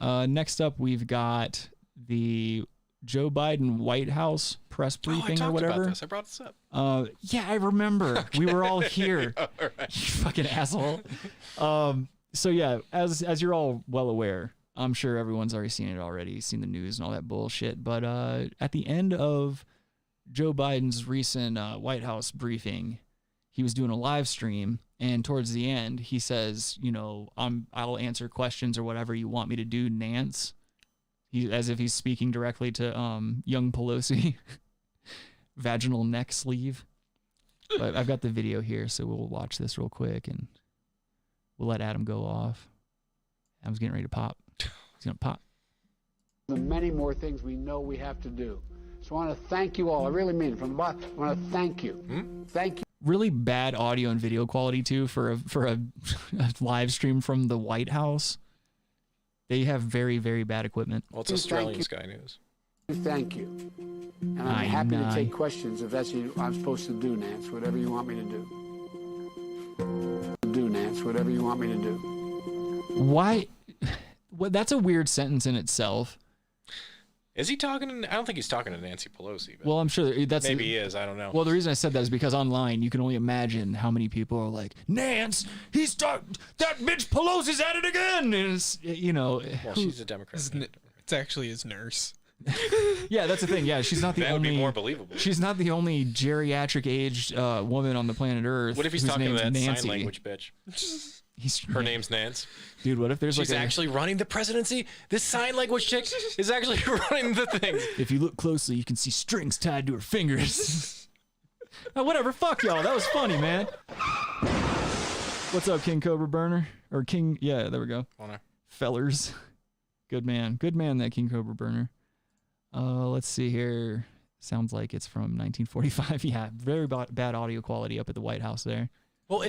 Next up, we've got the Joe Biden White House press briefing or whatever. About this. I brought this up. Yeah, I remember. Okay. We were all here. All right. You fucking asshole. So yeah, as you're all well aware, I'm sure everyone's already seen it already, seen the news and all that bullshit. But at the end of Joe Biden's recent White House briefing, he was doing a live stream, and towards the end, he says, you know, I'll answer questions or whatever you want me to do, Nance. As if he's speaking directly to young Pelosi. Vaginal neck sleeve. But I've got the video here, so we'll watch this real quick, and we'll let Adam go off. Adam's getting ready to pop. He's going to pop. The many more things we know we have to do. So I want to thank you all. I really mean it from the bottom. I want to thank you. Thank you. Really bad audio and video quality too for a live stream from the White House. They have very, very bad equipment. Well, it's Australian Sky News. Thank you. And I'm happy to take questions if that's what I'm supposed to do, Nance, whatever you want me to do. Nance, whatever you want me to do. Why? Well, that's a weird sentence in itself. Is he talking? I don't think he's talking to Nancy Pelosi. But well, I'm sure that's maybe he is. I don't know. Well, the reason I said that is because online you can only imagine how many people are like, Nance, that bitch Pelosi's at it again. And it's, well, she's a Democrat. It's actually his nurse. Yeah, that's the thing. Yeah, she's not the that only. That would be more believable. She's not the only geriatric aged woman on the planet Earth. What if he's talking to that Nancy. sign language bitch? Her name's Nance. Dude, what if there's she's actually running the presidency? This sign language chick is actually running the thing. If you look closely, you can see strings tied to her fingers. Whatever, fuck y'all. That was funny, man. What's up, King Cobra Burner? Or King, yeah, there we go. Fellers. Good man, that King Cobra Burner. Let's see here. Sounds like it's from 1945. Yeah, very bad audio quality up at the White House there. Well,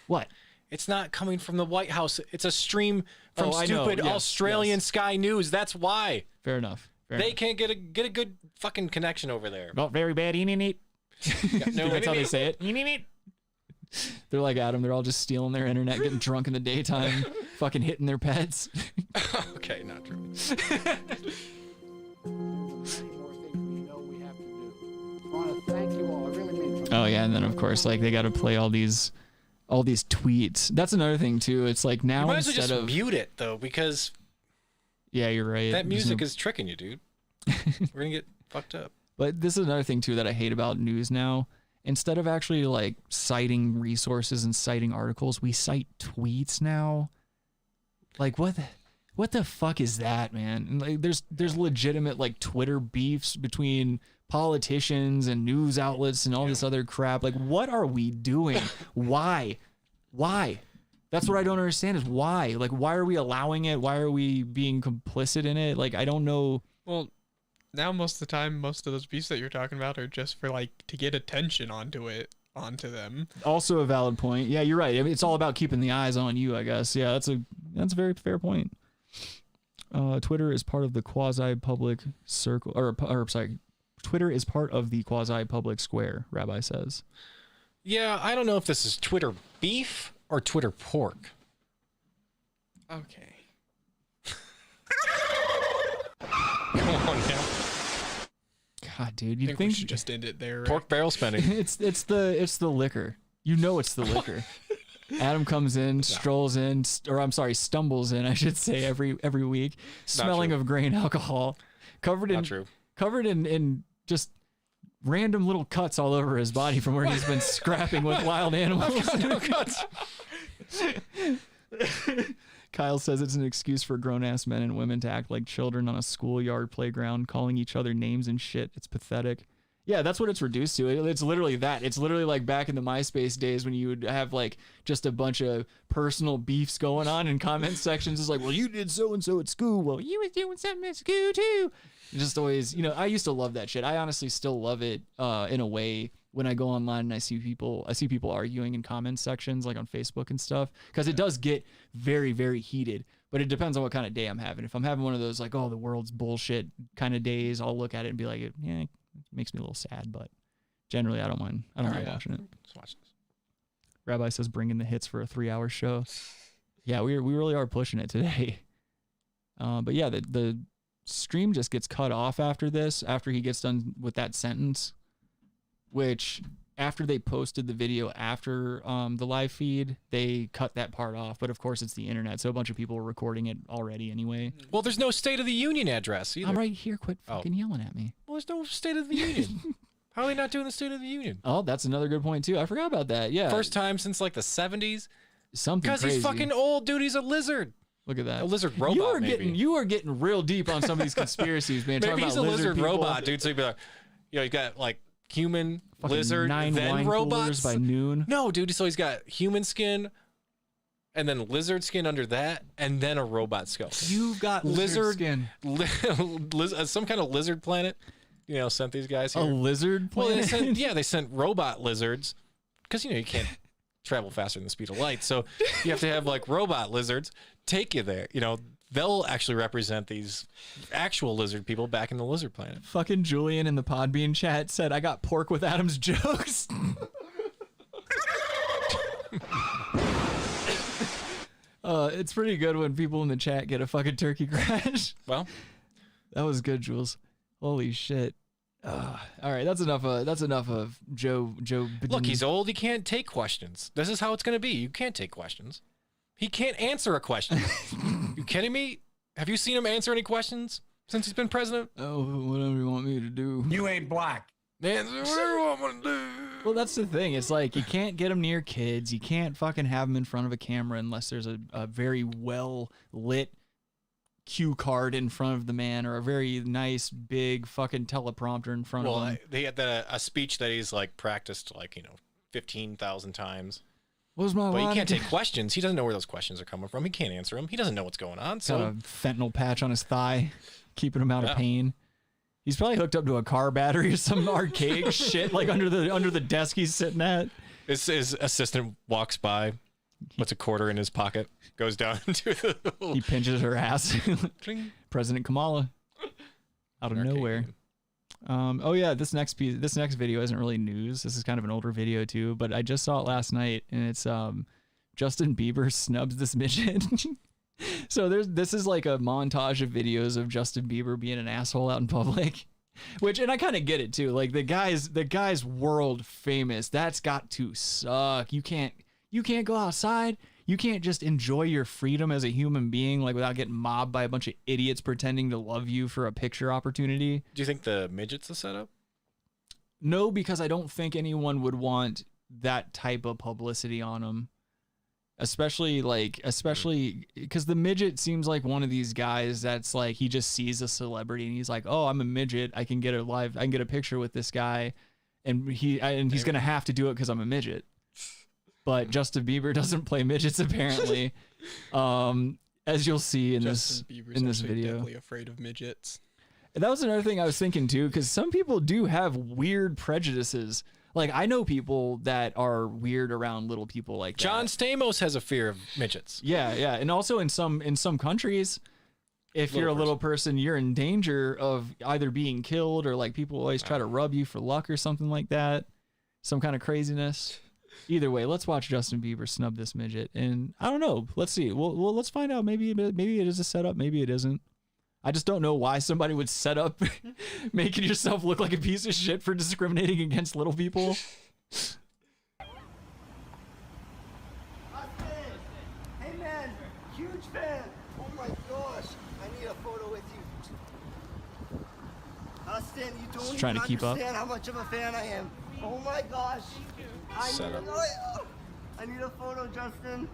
what? It's not coming from the White House. It's a stream from stupid yes, Australian Sky News. That's why. Fair enough. They can't get a good fucking connection over there. Not very bad. No, that's how they say it. They're like Adam. They're all just stealing their internet, getting drunk in the daytime, fucking hitting their pets. Okay, not true. Oh yeah, and then of course, like they got to play all these tweets. That's another thing too. It's like now you might as well instead just of mute it though, because yeah, you're right. That music is tricking you, dude. We're gonna get fucked up. But this is another thing too that I hate about news now. Instead of actually like citing resources and citing articles, we cite tweets now. Like what the fuck is that, man? And like there's legitimate like Twitter beefs between politicians and news outlets and all this other crap. Like what are we doing? Why? That's what I don't understand is why? Like why are we allowing it? Why are we being complicit in it? Like I don't know. Well, now most of the time, most of those beefs that you're talking about are just for like to get attention onto them. Also a valid point. Yeah, you're right. I mean, it's all about keeping the eyes on you, I guess. Yeah, that's a very fair point. Twitter is part of the quasi-public circle, or sorry, Twitter is part of the quasi-public square, Rabbi says. Yeah, I don't know if this is Twitter beef or Twitter pork. Okay. Come on now. God, dude, you think we should just end it there? Right? Pork barrel spending. it's the liquor. You know it's the liquor. Adam comes in, stumbles in, I should say, every week, smelling of grain alcohol, covered in just random little cuts all over his body from where he's been scrapping with wild animals. No cuts. Kyle says it's an excuse for grown-ass men and women to act like children on a schoolyard playground, calling each other names and shit. It's pathetic. Yeah, that's what it's reduced to. It's literally that. It's literally like back in the MySpace days when you would have like just a bunch of personal beefs going on in comment sections. It's like, well, you did so-and-so at school. Well, you was doing something at school too. Just always, I used to love that shit. I honestly still love it in a way when I go online and I see people arguing in comment sections like on Facebook and stuff, because it does get very, very heated. But it depends on what kind of day I'm having. If I'm having one of those like, oh, the world's bullshit kind of days, I'll look at it and be like, yeah, it makes me a little sad. But generally, I don't mind. I don't mind watching it. Let's watch this. Rabbi says, bring in the hits for a 3-hour show. Yeah, we really are pushing it today. But yeah, the stream just gets cut off after this, after he gets done with that sentence, which after they posted the video after the live feed, they cut that part off. But of course, it's the internet, so a bunch of people were recording it already anyway. Well, there's no State of the Union address either. I'm right here. Quit fucking yelling at me. Well, there's no State of the Union. How are they not doing the State of the Union? Oh, that's another good point too. I forgot about that. Yeah. First time since like the 70s. Something crazy. Because he's fucking old, dude. He's a lizard. Look at that. A lizard robot, You are getting real deep on some of these conspiracies, man. Maybe he's a lizard people. robot, dude. So you'd be like, you got like human, fucking lizard, 9 then robots by noon. No, dude. So he's got human skin, and then lizard skin under that, and then a robot skull. You've got lizard skin. Some kind of lizard planet. Sent these guys here. A lizard planet? Well, they sent robot lizards because you can't travel faster than the speed of light, so you have to have like robot lizards take you there. they'll actually represent these actual lizard people back in the lizard planet. Fucking Julian in the Podbean chat said, I got pork with Adam's jokes. It's pretty good when people in the chat get a fucking turkey crash. Well, that was good, Jules. Holy shit. All right, that's enough of Joe. Look, he's old. He can't take questions. This is how it's going to be. You can't take questions. He can't answer a question. You kidding me? Have you seen him answer any questions since he's been president? Oh, whatever you want me to do. You ain't black. Answer whatever you want to do. Well, that's the thing. It's like you can't get him near kids. You can't fucking have him in front of a camera unless there's a very well lit cue card in front of the man or a very nice big fucking teleprompter in front of him. They had a speech that he's like practiced 15,000 times. What's my But he line can't again? take questions. He doesn't know where those questions are coming from. He can't answer them. He doesn't know what's going on. Got So a fentanyl patch on his thigh, keeping him out of pain. He's probably hooked up to a car battery or some archaic shit like under the desk he's sitting at. his assistant walks by, puts a quarter in his pocket, goes down to the He pinches her ass. Cling. President Kamala out of nowhere. Oh yeah, this next video isn't really news. This is kind of an older video too, but I just saw it last night, and it's Justin Bieber snubs this midget. So this is like a montage of videos of Justin Bieber being an asshole out in public, and I kind of get it too. Like the guy's world famous. That's got to suck. You can't go outside. You can't just enjoy your freedom as a human being without getting mobbed by a bunch of idiots pretending to love you for a picture opportunity. Do you think the midget's the setup? No, because I don't think anyone would want that type of publicity on them. Especially because the midget seems like one of these guys that's like he just sees a celebrity and he's like, oh, I'm a midget. I can get a picture with this guy, and he's gonna have to do it because I'm a midget. But Justin Bieber doesn't play midgets apparently, as you'll see in this video. Definitely afraid of midgets. And that was another thing I was thinking too, because some people do have weird prejudices. Like I know people that are weird around little people like that. John Stamos has a fear of midgets. Yeah, and also in some countries, if you're a little person, you're in danger of either being killed or like people always try to rub you for luck or something like that. Some kind of craziness. Either way, let's watch Justin Bieber snub this midget, and I don't know. Let's see. Well, let's find out. Maybe it is a setup. Maybe it isn't. I just don't know why somebody would set up making yourself look like a piece of shit for discriminating against little people. Hey man, huge fan. Oh my gosh, I need a photo with you. Austin, you don't Just trying even to keep up. understand how much of a fan I am. Oh my gosh. I need a photo, Justin.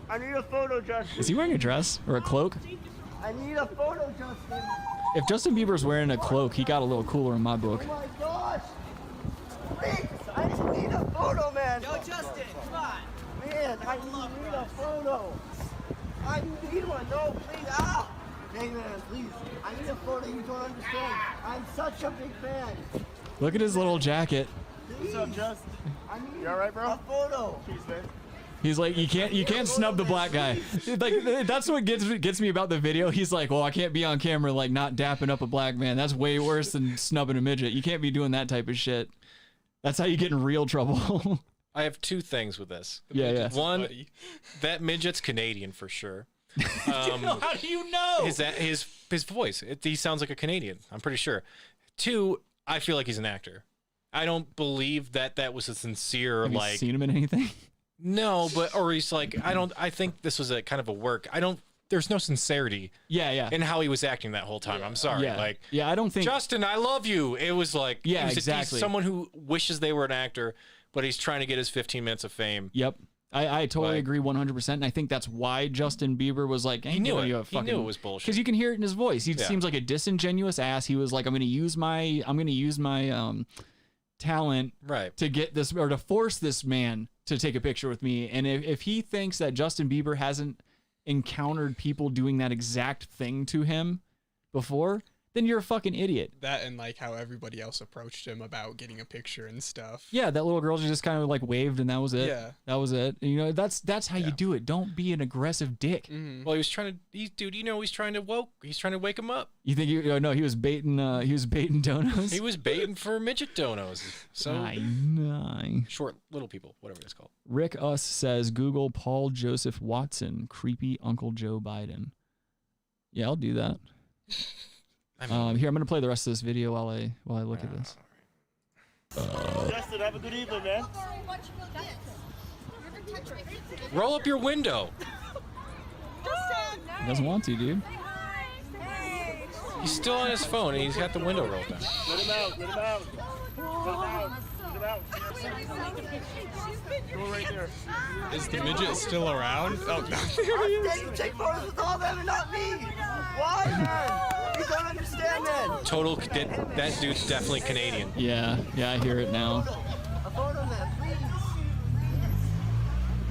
I need a photo, Justin. Is he wearing a dress or a cloak? I need a photo, Justin. If Justin Bieber's wearing a cloak, he got a little cooler in my book. Oh my gosh. Please, I need a photo, man. Yo, Justin, come on. Man, I need a photo. I need one. No, please. Ah. Hey, man, please. I need a photo. You don't understand. I'm such a big fan. Look at his little jacket. What's up, Justin? You all right, bro? A photo. Cheers, man. He's like, you can't snub the black guy. Like that's what gets me about the video. He's like, well, I can't be on camera like not dapping up a black man. That's way worse than snubbing a midget. You can't be doing that type of shit. That's how you get in real trouble. I have two things with this. Yeah. One, that midget's Canadian for sure. How do you know? His voice. He sounds like a Canadian. I'm pretty sure. Two, I feel like he's an actor. I don't believe that was a sincere Have you seen him in anything? No, or he's like, I think this was a kind of a work. There's no sincerity. Yeah. In how he was acting that whole time. I'm sorry. I don't think. Justin, I love you. It was like, exactly. He's someone who wishes they were an actor, but he's trying to get his 15 minutes of fame. Yep. I totally agree 100%. And I think that's why Justin Bieber was like, he knew it. He knew it was bullshit. Because you can hear it in his voice. He seems like a disingenuous ass. He was like, I'm going to use my talent to get this, or to force this man to take a picture with me. And if he thinks that Justin Bieber hasn't encountered people doing that exact thing to him before, then you're a fucking idiot. That and like how everybody else approached him about getting a picture and stuff. Yeah, that little girl just kind of like waved and that was it. Yeah. That was it. You know, that's how you do it. Don't be an aggressive dick. Mm-hmm. Well, he was trying to, he's trying to wake him up. You think no, he was baiting donos? He was baiting for midget donos. So Aye. short little people, whatever it's called. Rick Us says Google Paul Joseph Watson, creepy Uncle Joe Biden. Yeah, I'll do that. Here, I'm gonna play the rest of this video while I look at this. Justin, have a good evening, man. Roll up your window. He doesn't want to, dude. He's still on his phone and he's got the window rolled down. Let him out. Let him out. Let him out. Let him out. Go right there. Is the midget still around? Oh, no. How dare you take photos with all them and not me? Why, man? You don't understand, man. Total, that dude's definitely Canadian. Yeah, I hear it now. A photo, man, please.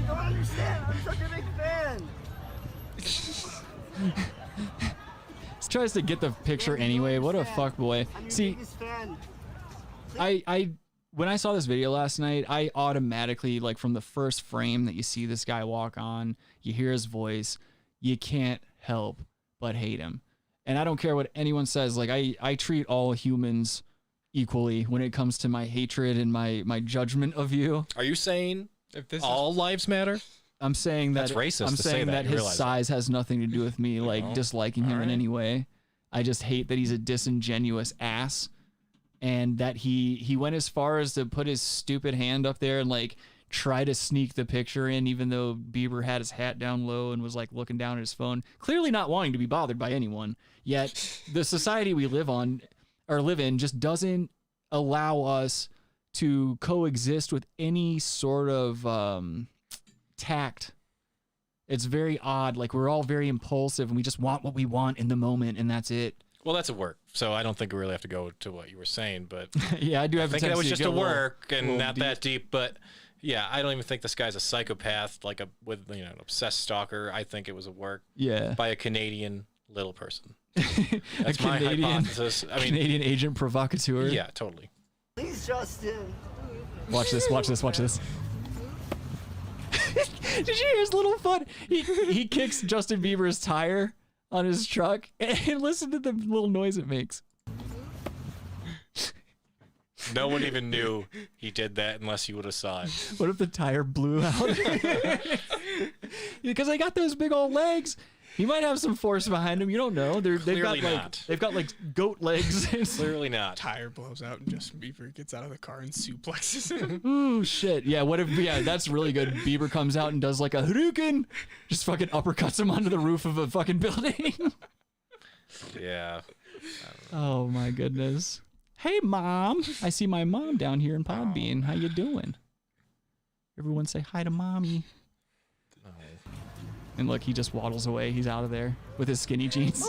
You don't understand. I'm such a big fan. He tries to get the picture anyway. What a fuck boy. See, I when I saw this video last night, I automatically, like, from the first frame that you see this guy walk on, you hear his voice, you can't help but hate him. And I don't care what anyone says. Like, I treat all humans equally when it comes to my hatred and my judgment of you. Are you saying all lives matter? I'm saying that That's racist I'm to say saying that, that you his realize size has nothing to do with me like disliking him in any way. I just hate that he's a disingenuous ass, and that he went as far as to put his stupid hand up there and like try to sneak the picture in, even though Bieber had his hat down low and was like looking down at his phone, clearly not wanting to be bothered by anyone. Yet the society we live in just doesn't allow us to coexist with any sort of tact. It's very odd. Like, we're all very impulsive and we just want what we want in the moment, and that's it. Well, that's a work, so I don't think we really have to go to what you were saying, but yeah, I do have I a think that was tendency just to a get work and little not that deep, but yeah, I don't even think this guy's a psychopath, like with an obsessed stalker. I think it was a work by a Canadian little person. That's my hypothesis. I mean, Canadian agent provocateur. Yeah, totally. Please, Justin. Watch this. Did you hear his little foot? He kicks Justin Bieber's tire on his truck, and listen to the little noise it makes. No one even knew he did that unless he would have saw it. What if the tire blew out? Because they got those big old legs. He might have some force behind him. You don't know. They've got like goat legs. Clearly not. Tire blows out and Justin Bieber gets out of the car and suplexes him. Ooh, shit. Yeah, what if, that's really good. Bieber comes out and does like a Hadouken. Just fucking uppercuts him onto the roof of a fucking building. Yeah. Oh, my goodness. Hey, Mom. I see my mom down here in Podbean. How you doing? Everyone say hi to Mommy. And look, he just waddles away. He's out of there with his skinny jeans.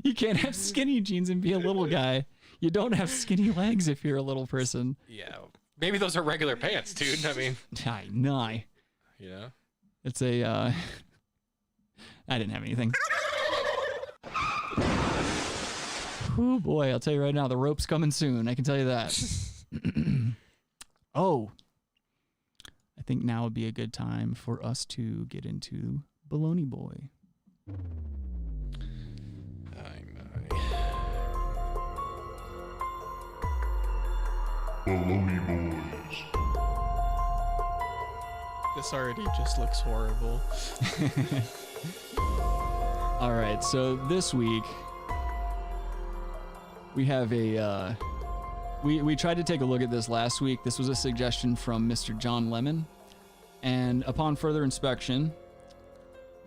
You can't have skinny jeans and be a little guy. You don't have skinny legs if you're a little person. Yeah. Maybe those are regular pants, dude. I mean. I know. Yeah. It's a, I didn't have anything. Oh boy, I'll tell you right now, the rope's coming soon. I can tell you that. Oh. I think now would be a good time for us to get into Bologna Boi. Bologna Boys. This already just looks horrible. All right, so this week we have a we tried to take a look at this last week. This was a suggestion from Mr. John Lemon, and upon further inspection,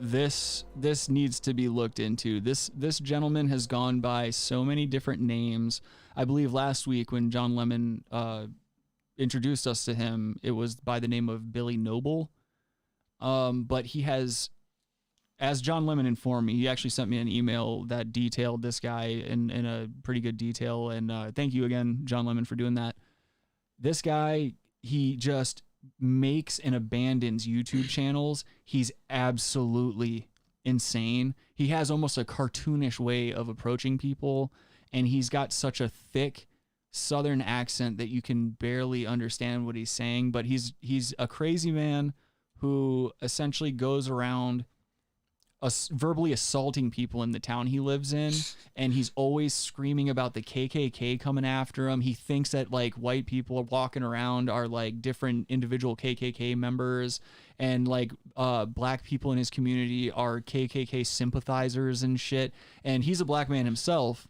this needs to be looked into. This gentleman has gone by so many different names. I believe last week when John Lemon introduced us to him, it was by the name of Billy Noble. But he has, as John Lemon informed me, he actually sent me an email that detailed this guy in a pretty good detail. And thank you again, John Lemon, for doing that. This guy, he just makes and abandons YouTube channels. He's absolutely insane. He has almost a cartoonish way of approaching people, and he's got such a thick Southern accent that you can barely understand what he's saying. But he's a crazy man who essentially goes around verbally assaulting people in the town he lives in, and he's always screaming about the KKK coming after him. He thinks that like white people walking around are like different individual KKK members, and like black people in his community are KKK sympathizers and shit. And he's a black man himself,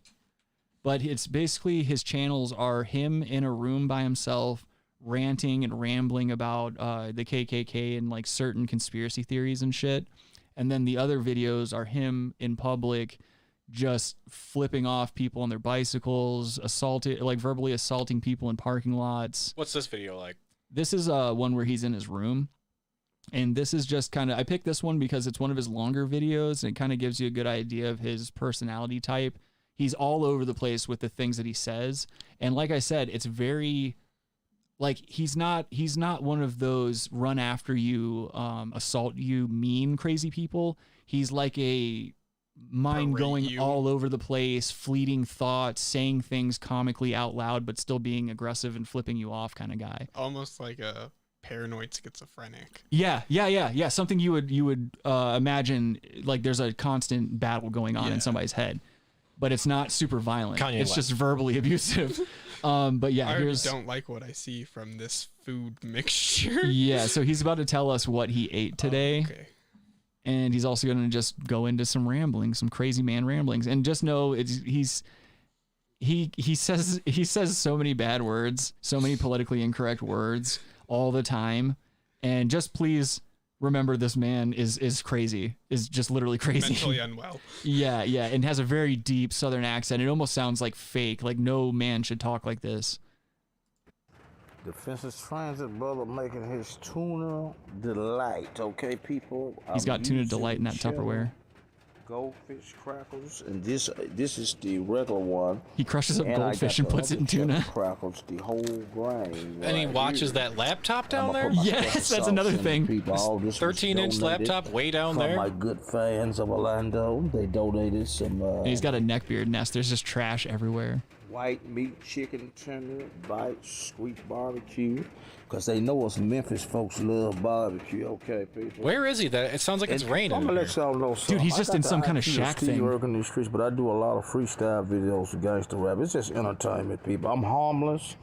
but it's basically his channels are him in a room by himself ranting and rambling about the KKK and like certain conspiracy theories and shit. And then the other videos are him in public just flipping off people on their bicycles, verbally assaulting people in parking lots. What's this video like? This is one where he's in his room. And this is just kind of, I picked this one because it's one of his longer videos, and it kind of gives you a good idea of his personality type. He's all over the place with the things that he says. And like I said, it's very... like he's not one of those run after you, assault you, mean crazy people. He's like a mind going all over the place, fleeting thoughts, saying things comically out loud, but still being aggressive and flipping you off kind of guy. Almost like a paranoid schizophrenic. Yeah. Something you would imagine like there's a constant battle going on in somebody's head, but it's not super violent. It's just verbally abusive. But yeah, I don't like what I see from this food mixture. Yeah, so he's about to tell us what he ate today. Okay. And he's also going to just go into some ramblings, some crazy man ramblings. And just know he says so many bad words, so many politically incorrect words all the time. And just please remember, this man is crazy, is just literally crazy. Mentally unwell. Yeah, and has a very deep Southern accent. It almost sounds like fake, like no man should talk like this. Defense's Transit brother making his tuna delight, okay, people? He's got tuna delight in that Tupperware. Goldfish crackers, and this is the regular one. He crushes up goldfish and puts it in tuna. Crackers, the whole grain. And he watches that laptop down there? Yes, that's another thing. 13-inch laptop way down there. My good fans of Orlando, they donated some. And he's got a neckbeard nest. There's just trash everywhere. White meat, chicken tender, bites, sweet barbecue, because they know us Memphis folks love barbecue. Okay, people. Where is he? It sounds like it's raining. I'm gonna let y'all know something. Dude, he's just in some kind of shack thing. Working in the streets, but I do a lot of freestyle videos with gangster rap. It's just entertainment, people. I'm harmless,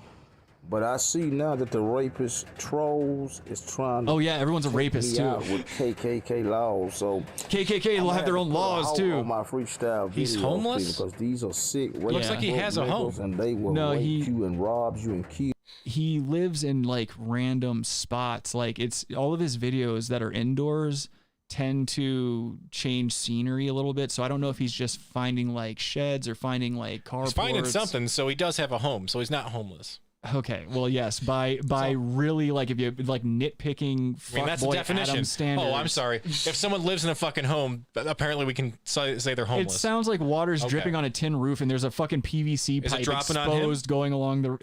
but I see now that the rapist trolls is trying to. Oh yeah, everyone's a rapist too. With KKK laws, so KKK will have their own laws too. On my freestyle videos, he's homeless because these are sick. Looks like he has a home, and they will rape you and rob you and kill. He lives in like random spots. Like it's all of his videos that are indoors tend to change scenery a little bit. So I don't know if he's just finding like sheds or finding like carports. He's finding something, so he does have a home. So he's not homeless. Okay, well, yes, by really like if you like nitpicking fuckboy Adam standards. Oh, I'm sorry. If someone lives in a fucking home, apparently we can say they're homeless. It sounds like water's dripping on a tin roof, and there's a fucking PVC pipe exposed going along the.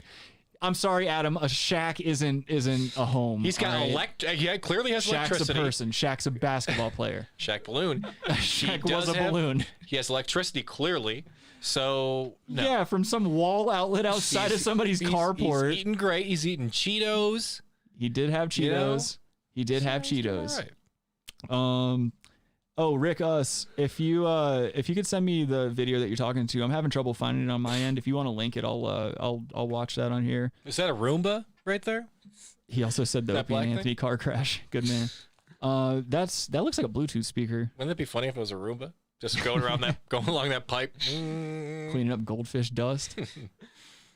I'm sorry, Adam. A shack isn't a home. He's got he clearly has electricity. Shaq's a person. Shaq's a basketball player. Shaq Balloon. Shaq was a balloon. He has electricity clearly. So no. Yeah, from some wall outlet outside of somebody's carport. He's eating great. He's eating Cheetos. He did have Cheetos. You know? He did have Cheetos. Right. Oh, Rick, if you could send me the video that you're talking to, I'm having trouble finding it on my end. If you want to link it, I'll watch that on here. Is that a Roomba right there? He also said the Opie and Anthony car crash. Good man. That looks like a Bluetooth speaker. Wouldn't it be funny if it was a Roomba? Just going around going along that pipe, cleaning up goldfish dust.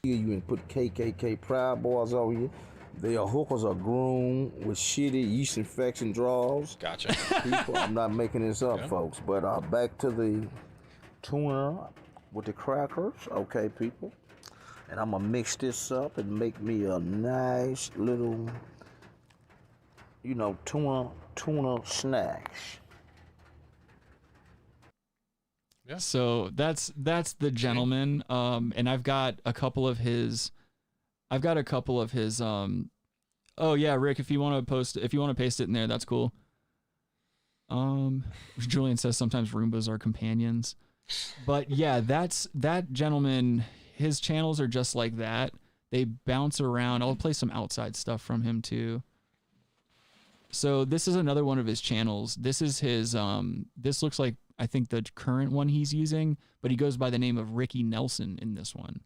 You can put KKK Proud Boys over you. They are hookers or groom with shitty yeast infection draws. Gotcha. People, I'm not making this up, folks. But back to the tuna with the crackers, okay, people. And I'm gonna mix this up and make me a nice little, tuna snacks. Yeah. So that's the gentleman. And I've got a couple of his. Oh yeah, Rick, if you want to paste it in there, that's cool. Julian says sometimes Roombas are companions. But yeah, that gentleman. His channels are just like that. They bounce around. I'll play some outside stuff from him too. So this is another one of his channels. This is his. This looks like I think the current one he's using, but he goes by the name of Ricky Nelson in this one.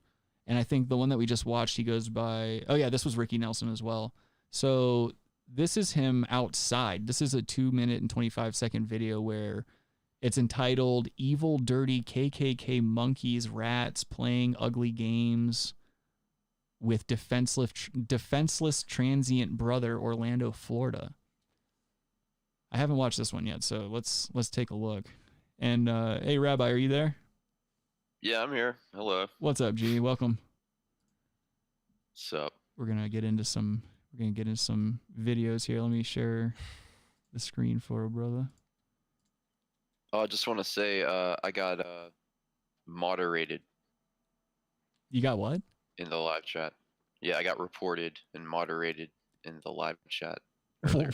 And I think the one that we just watched, he goes by. Oh yeah, this was Ricky Nelson as well. So this is him outside. This is a 2-minute and 25-second video where it's entitled "Evil, Dirty KKK Monkeys, Rats Playing Ugly Games with Defenseless Transient Brother, Orlando, Florida." I haven't watched this one yet, so let's take a look. And hey, Rabbi, are you there? Yeah, I'm here. Hello. What's up, G? Welcome. What's up? We're gonna get into some videos here. Let me share the screen for a brother. Oh, I just want to say I got moderated. You got what? In the live chat. Yeah, I got reported and moderated in the live chat.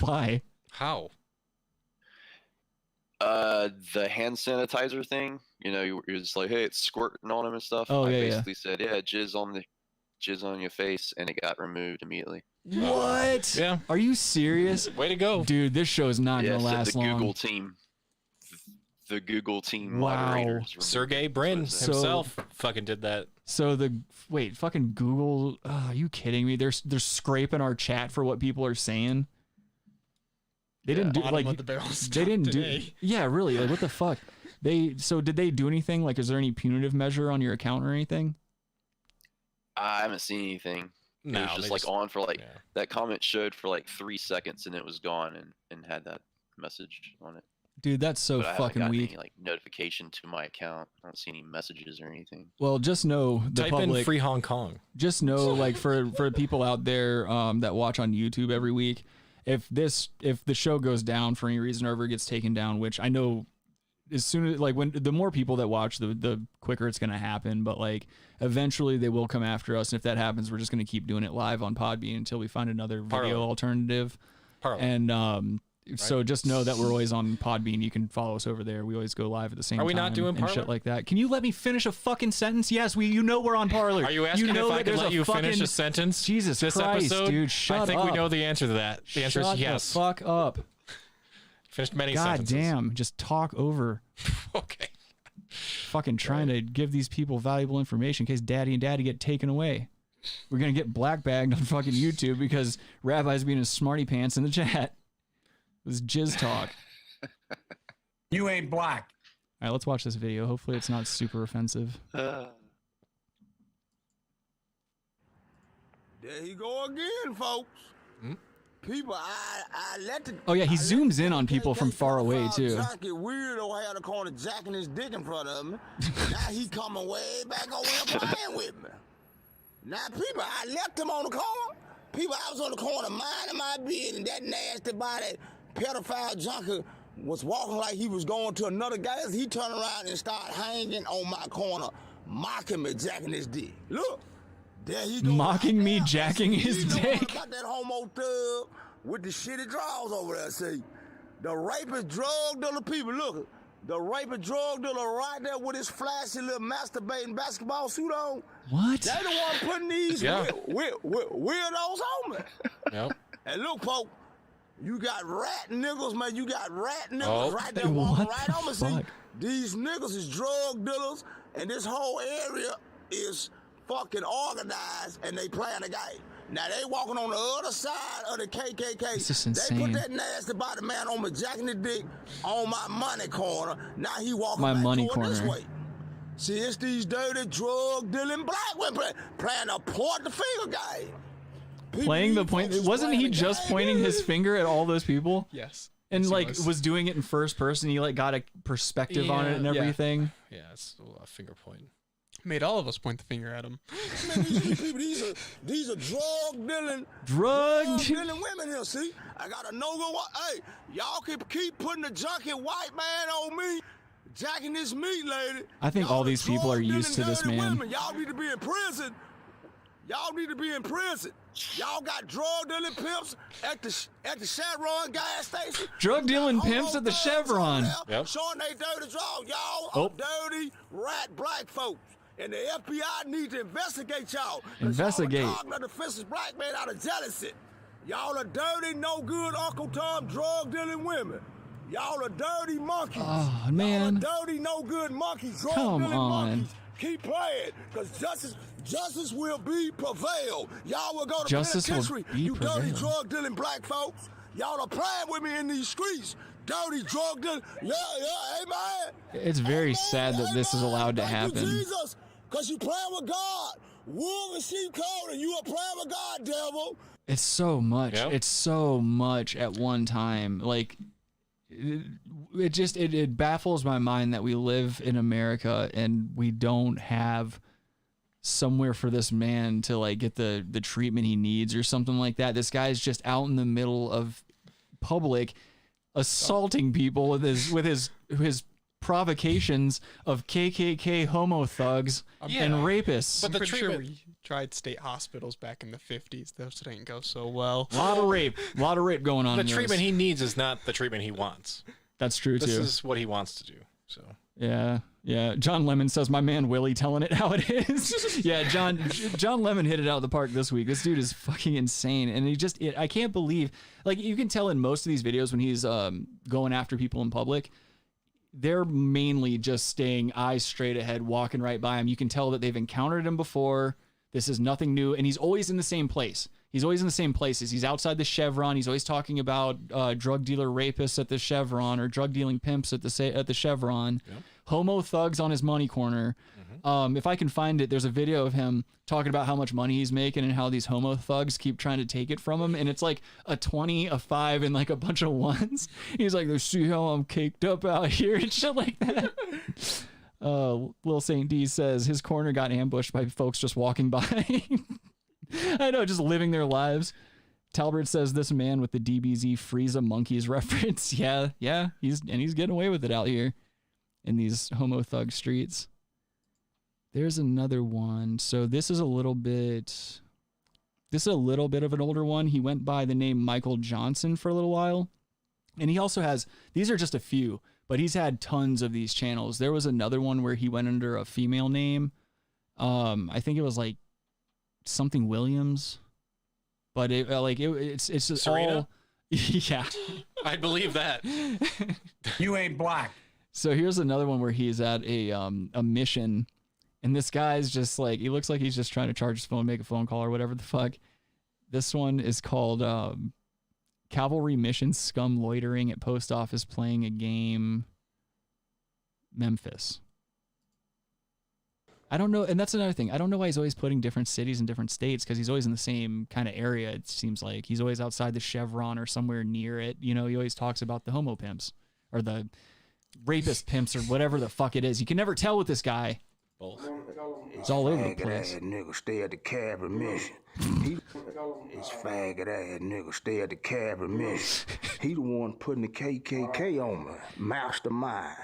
Why? How? The hand sanitizer thing. You know, you're just like, hey, it's squirting on him and stuff. Oh, I yeah, basically said, yeah, jizz on your face, and it got removed immediately. What? Yeah. Are you serious? Way to go, dude! This show is not gonna last the long. Google team. The Google team Wow. moderators. Sergey Brin himself fucking did that. So fucking Google. Are you kidding me? They're scraping our chat for what people are saying. They didn't do Bottom of the barrel they stuff didn't today. do. Yeah, really. Like, what the fuck? Did they do anything? Like, is there any punitive measure on your account or anything? I haven't seen anything. No, it was just they like on for like that comment showed for like 3 seconds and it was gone and had that message on it. Dude, that's so But I haven't fucking gotten weak. any, like notification to my account. I don't see any messages or anything. Well, just know the Type public. in Free Hong Kong. Just know, like, for people out there that watch on YouTube every week, if the show goes down for any reason or ever gets taken down, which I know as soon as, like, when the more people that watch, the quicker it's gonna happen. But like eventually they will come after us, and if that happens, we're just gonna keep doing it live on Podbean until we find another video alternative. And so just know that we're always on Podbean. You can follow us over there. We always go live at the same time. Are we not doing and Parler? shit like that? Can you let me finish a fucking sentence? Yes, you know we're on Parler. Are you asking if I can let you finish a sentence? Jesus this Christ, episode? dude, shut up. I think we know the answer to that. The answer is yes. Shut the fuck up. Finished many God sentences. damn, just talk over. Okay. Fucking trying to give these people valuable information in case daddy and daddy get taken away. We're going to get black bagged on fucking YouTube because Rabbi's being a smarty pants in the chat. It was jizz talk. You ain't black. All right, let's watch this video. Hopefully it's not super offensive. There you go again, folks. People, I let the. Oh yeah, he zooms in on people from far away too. Junkie weirdo had a corner jacking his dick in front of me. Now he coming way back over here playing with me. Now people, I left him on the corner. People, I was on the corner minding my business, and that nasty body pedophile junkie was walking like he was going to another guy's. He turned around and started hanging on my corner, mocking me, jacking his dick. Look. There he go. Mocking me, jacking his dick. Got that homo thug with the shitty drawers over there. See, the rapist drug dealer. People, look, the rapist drug dealer right there with his flashy little masturbating basketball suit on. What? They the one putting these weirdos on me. Yep. And look, folks, you got rat niggas, man. You got rat niggas right there What walking right on me. See, fuck? these niggas is drug dealers, and this whole area is fucking organized, and they playing a game. Now they walking on the other side of the KKK. This is They insane. put that nasty body man on me jacking the dick on my money corner. Now he walking My back money toward this corner. way. See, it's these dirty drug dealing black women playing a point the finger game. Playing the point. Wasn't he just pointing his finger at all those people? Yes. And Yes, he like was. was doing it in first person. He like got a perspective on it and Yeah. everything. Yeah, it's a finger point. Made all of us point the finger at him. Man, these people, these are drug dealing women here. See, I got a no-go. Hey, y'all can keep putting the junkie white man on me, jacking this meat lady. I think all these people are used to this man. Women. Y'all need to be in prison. Y'all need to be in prison. Y'all got drug dealing pimps at the Chevron gas station. Drug dealing pimps at the Chevron. Yep. Showing they dirty draws. Y'all are dirty rat black folks. And the FBI need to investigate y'all. Investigate. Y'all are the defenseless black man out of jealousy. Y'all are dirty, no good Uncle Tom drug dealing women. Y'all are dirty monkeys. Oh, man. Y'all are dirty, no good monkeys, drug Come dealing on. monkeys. Keep playing, because justice will be prevailed. Y'all will go to Justice will penitentiary, be you dirty prevailed. drug dealing black folks. Y'all are playing with me in these streets. Dirty drug dealing. Yeah, amen. It's very sad that this is allowed to Thank you, happen. Jesus, because you playing with God. Wolf and sheep clothing, you are playing with God, devil. It's so much. Yep. It's so much at one time. Like, it baffles my mind that we live in America and we don't have somewhere for this man to like get the treatment he needs or something like that. This guy's just out in the middle of public assaulting people with his provocations of KKK homo thugs and rapists. But I'm pretty sure we tried state hospitals back in the 50s. Those didn't go so well. A lot of rape going on. The in those. treatment he needs is not the treatment he wants. That's true too. This is what he wants to do. So yeah. John Lemon says, my man Willie telling it how it is. Yeah, John Lemon hit it out of the park this week. This dude is fucking insane, and I can't believe, like, you can tell in most of these videos when he's going after people in public, they're mainly just staying eyes straight ahead, walking right by him. You can tell that they've encountered him before. This is nothing new, and he's always in the same place. He's always in the same places. He's outside the Chevron. He's always talking about drug dealer rapists at the Chevron or drug dealing pimps at the Chevron. Yep. Homo thugs on his money corner. If I can find it, there's a video of him talking about how much money he's making and how these homo thugs keep trying to take it from him. And it's like a 20, a 5, and like a bunch of ones. He's like, see how I'm caked up out here and shit like that. Lil St. D says his corner got ambushed by folks just walking by. I know, just living their lives. Talbert says this man with the DBZ Frieza monkeys reference. Yeah, he's getting away with it out here in these homo thug streets. There's another one. So this is a little bit of an older one. He went by the name Michael Johnson for a little while. And he also has, these are just a few, but he's had tons of these channels. There was another one where he went under a female name. I think it was like something Williams, but it's just Serena? all, yeah. I believe that. You ain't black. So here's another one where he's at a mission, and this guy's just like, he looks like he's just trying to charge his phone, make a phone call or whatever the fuck. This one is called Cavalry Mission Scum Loitering at Post Office Playing a Game, Memphis. I don't know, and that's another thing. I don't know why he's always putting different cities in different states, because he's always in the same kind of area, it seems like. He's always outside the Chevron or somewhere near it. You know, he always talks about the homo pimps or the rapist pimps or whatever the fuck it is. You can never tell with this guy. Both. It's all over the place. Nigga stay at the cavalry mission. This faggot ass nigga stay at the cavalry mission. He the one putting the KKK on me. Mastermind.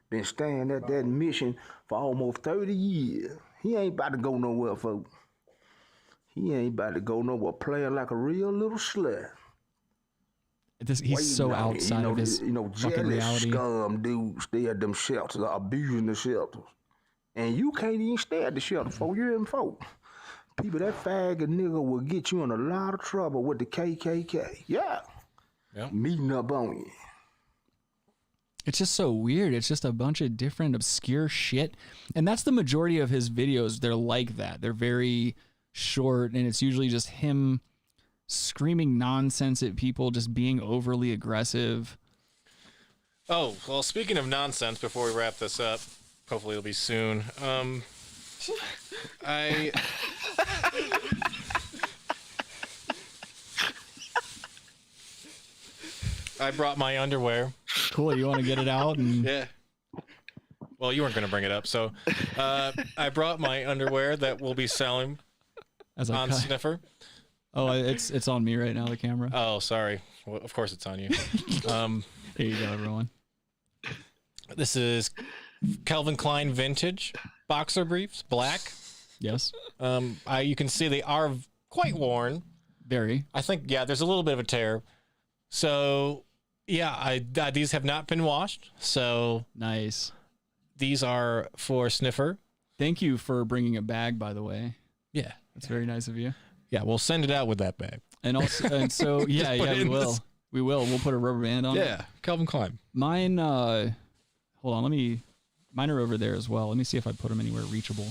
Been staying at that mission for almost 30 years. He ain't about to go nowhere, folks. He ain't about to go nowhere playing like a real little slut. He's so outside of his fucking reality. Scum dudes stay at them shelters, abusing the shelters. And you can't even stay at the shelter for you and folk. People, that faggot nigga will get you in a lot of trouble with the KKK. Yeah. Meeting up on you. It's just so weird. It's just a bunch of different obscure shit. And that's the majority of his videos. They're like that. They're very short, and it's usually just him screaming nonsense at people, just being overly aggressive. Oh, well, speaking of nonsense, before we wrap this up, hopefully it'll be soon. I brought my underwear. Cool. You want to get it out? And... Yeah. Well, you weren't going to bring it up, so I brought my underwear that we'll be selling on Snifffr. Oh, it's on me right now, the camera. Oh, sorry. Well, of course it's on you. Here you go, everyone. This is Calvin Klein vintage boxer briefs, black. Yes. You can see they are quite worn. Very. I think, yeah, there's a little bit of a tear. So, yeah, these have not been washed. So nice. These are for Snifffr. Thank you for bringing a bag, by the way. Yeah. That's very nice of you. Yeah, we'll send it out with that bag. And also, and so, yeah, we will. We will. We'll put a rubber band on it. Yeah, Calvin Klein. Mine, hold on, mine are over there as well. Let me see if I put them anywhere reachable.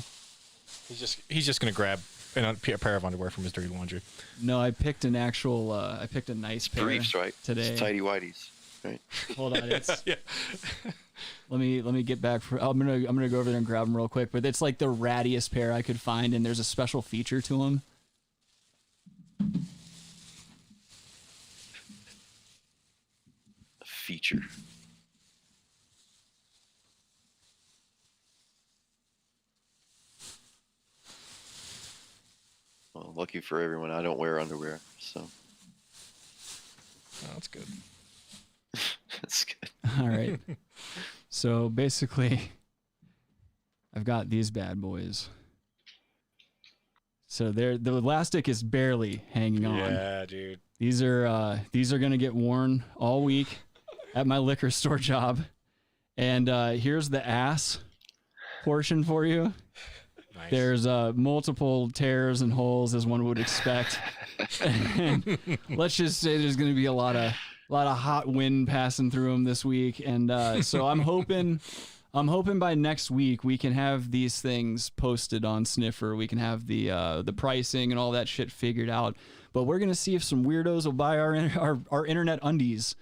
He's just going to grab a pair of underwear from his dirty laundry. No, I picked an actual, I picked a nice pair briefs, right? today. It's tighty whities, right? Hold on, it's yeah. Let me get back for. I'm gonna go over there and grab them real quick. But it's like the rattiest pair I could find, and there's a special feature to them. A feature. Well, lucky for everyone, I don't wear underwear, so. Oh, that's good. That's good. All right. So basically, I've got these bad boys. So the elastic is barely hanging on. Yeah, dude. These are gonna get worn all week at my liquor store job. And here's the ass portion for you. Nice. There's multiple tears and holes, as one would expect. And let's just say there's going to be a lot of hot wind passing through them this week, and so I'm hoping by next week we can have these things posted on Snifffr. We can have the pricing and all that shit figured out. But we're gonna see if some weirdos will buy our internet undies,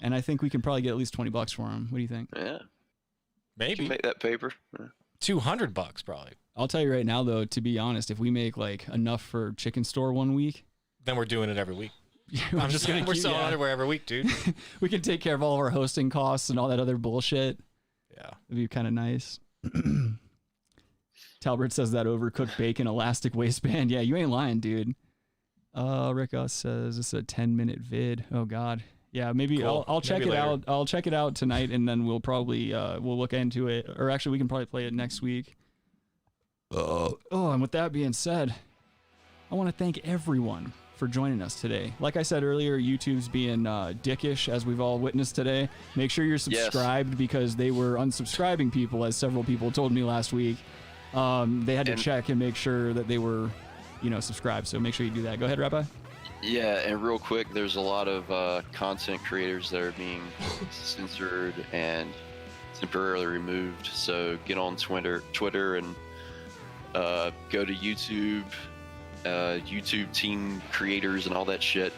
and I think we can probably get at least $20 for them. What do you think? Yeah, maybe make that paper. $200 probably. I'll tell you right now, though, to be honest, if we make like enough for Chicken Store one week, then we're doing it every week. I'm just gonna we're selling underwear every week, dude. We can take care of all of our hosting costs and all that other bullshit. Yeah, it'd be kind of nice. Talbert says that overcooked bacon elastic waistband. Yeah, you ain't lying, dude. Rick Us says it's a 10-minute vid. Oh God. Yeah, maybe cool. I'll check maybe it later. out. I'll check it out tonight, and then we'll probably we'll look into it. Or actually, we can probably play it next week. Oh, and with that being said, I want to thank everyone for joining us today. Like I said earlier, YouTube's being dickish, as we've all witnessed today. Make sure you're subscribed, because they were unsubscribing people, as several people told me last week. They had to check and make sure that they were, subscribed. So make sure you do that. Go ahead, Rabbi. Yeah, and real quick, there's a lot of content creators that are being censored and temporarily removed. So get on Twitter and go to YouTube, YouTube team creators and all that shit,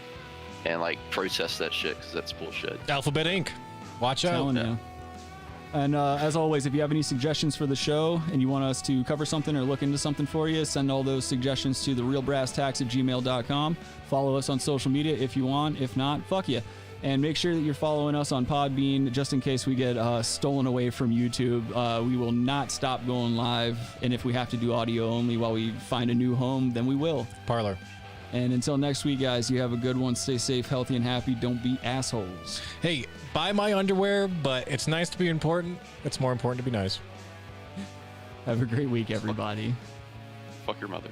and protest that shit, because that's bullshit. Alphabet Inc. Watch out. Telling you. And as always, if you have any suggestions for the show and you want us to cover something or look into something for you, send all those suggestions to therealbrasstacks@gmail.com. Follow us on social media if you want. If not, fuck you. And make sure that you're following us on Podbean, just in case we get stolen away from YouTube. We will not stop going live. And if we have to do audio only while we find a new home, then we will. Parlor. And until next week, guys, you have a good one. Stay safe, healthy, and happy. Don't be assholes. Hey, buy my underwear, but it's nice to be important. It's more important to be nice. Have a great week, everybody. Fuck your mother.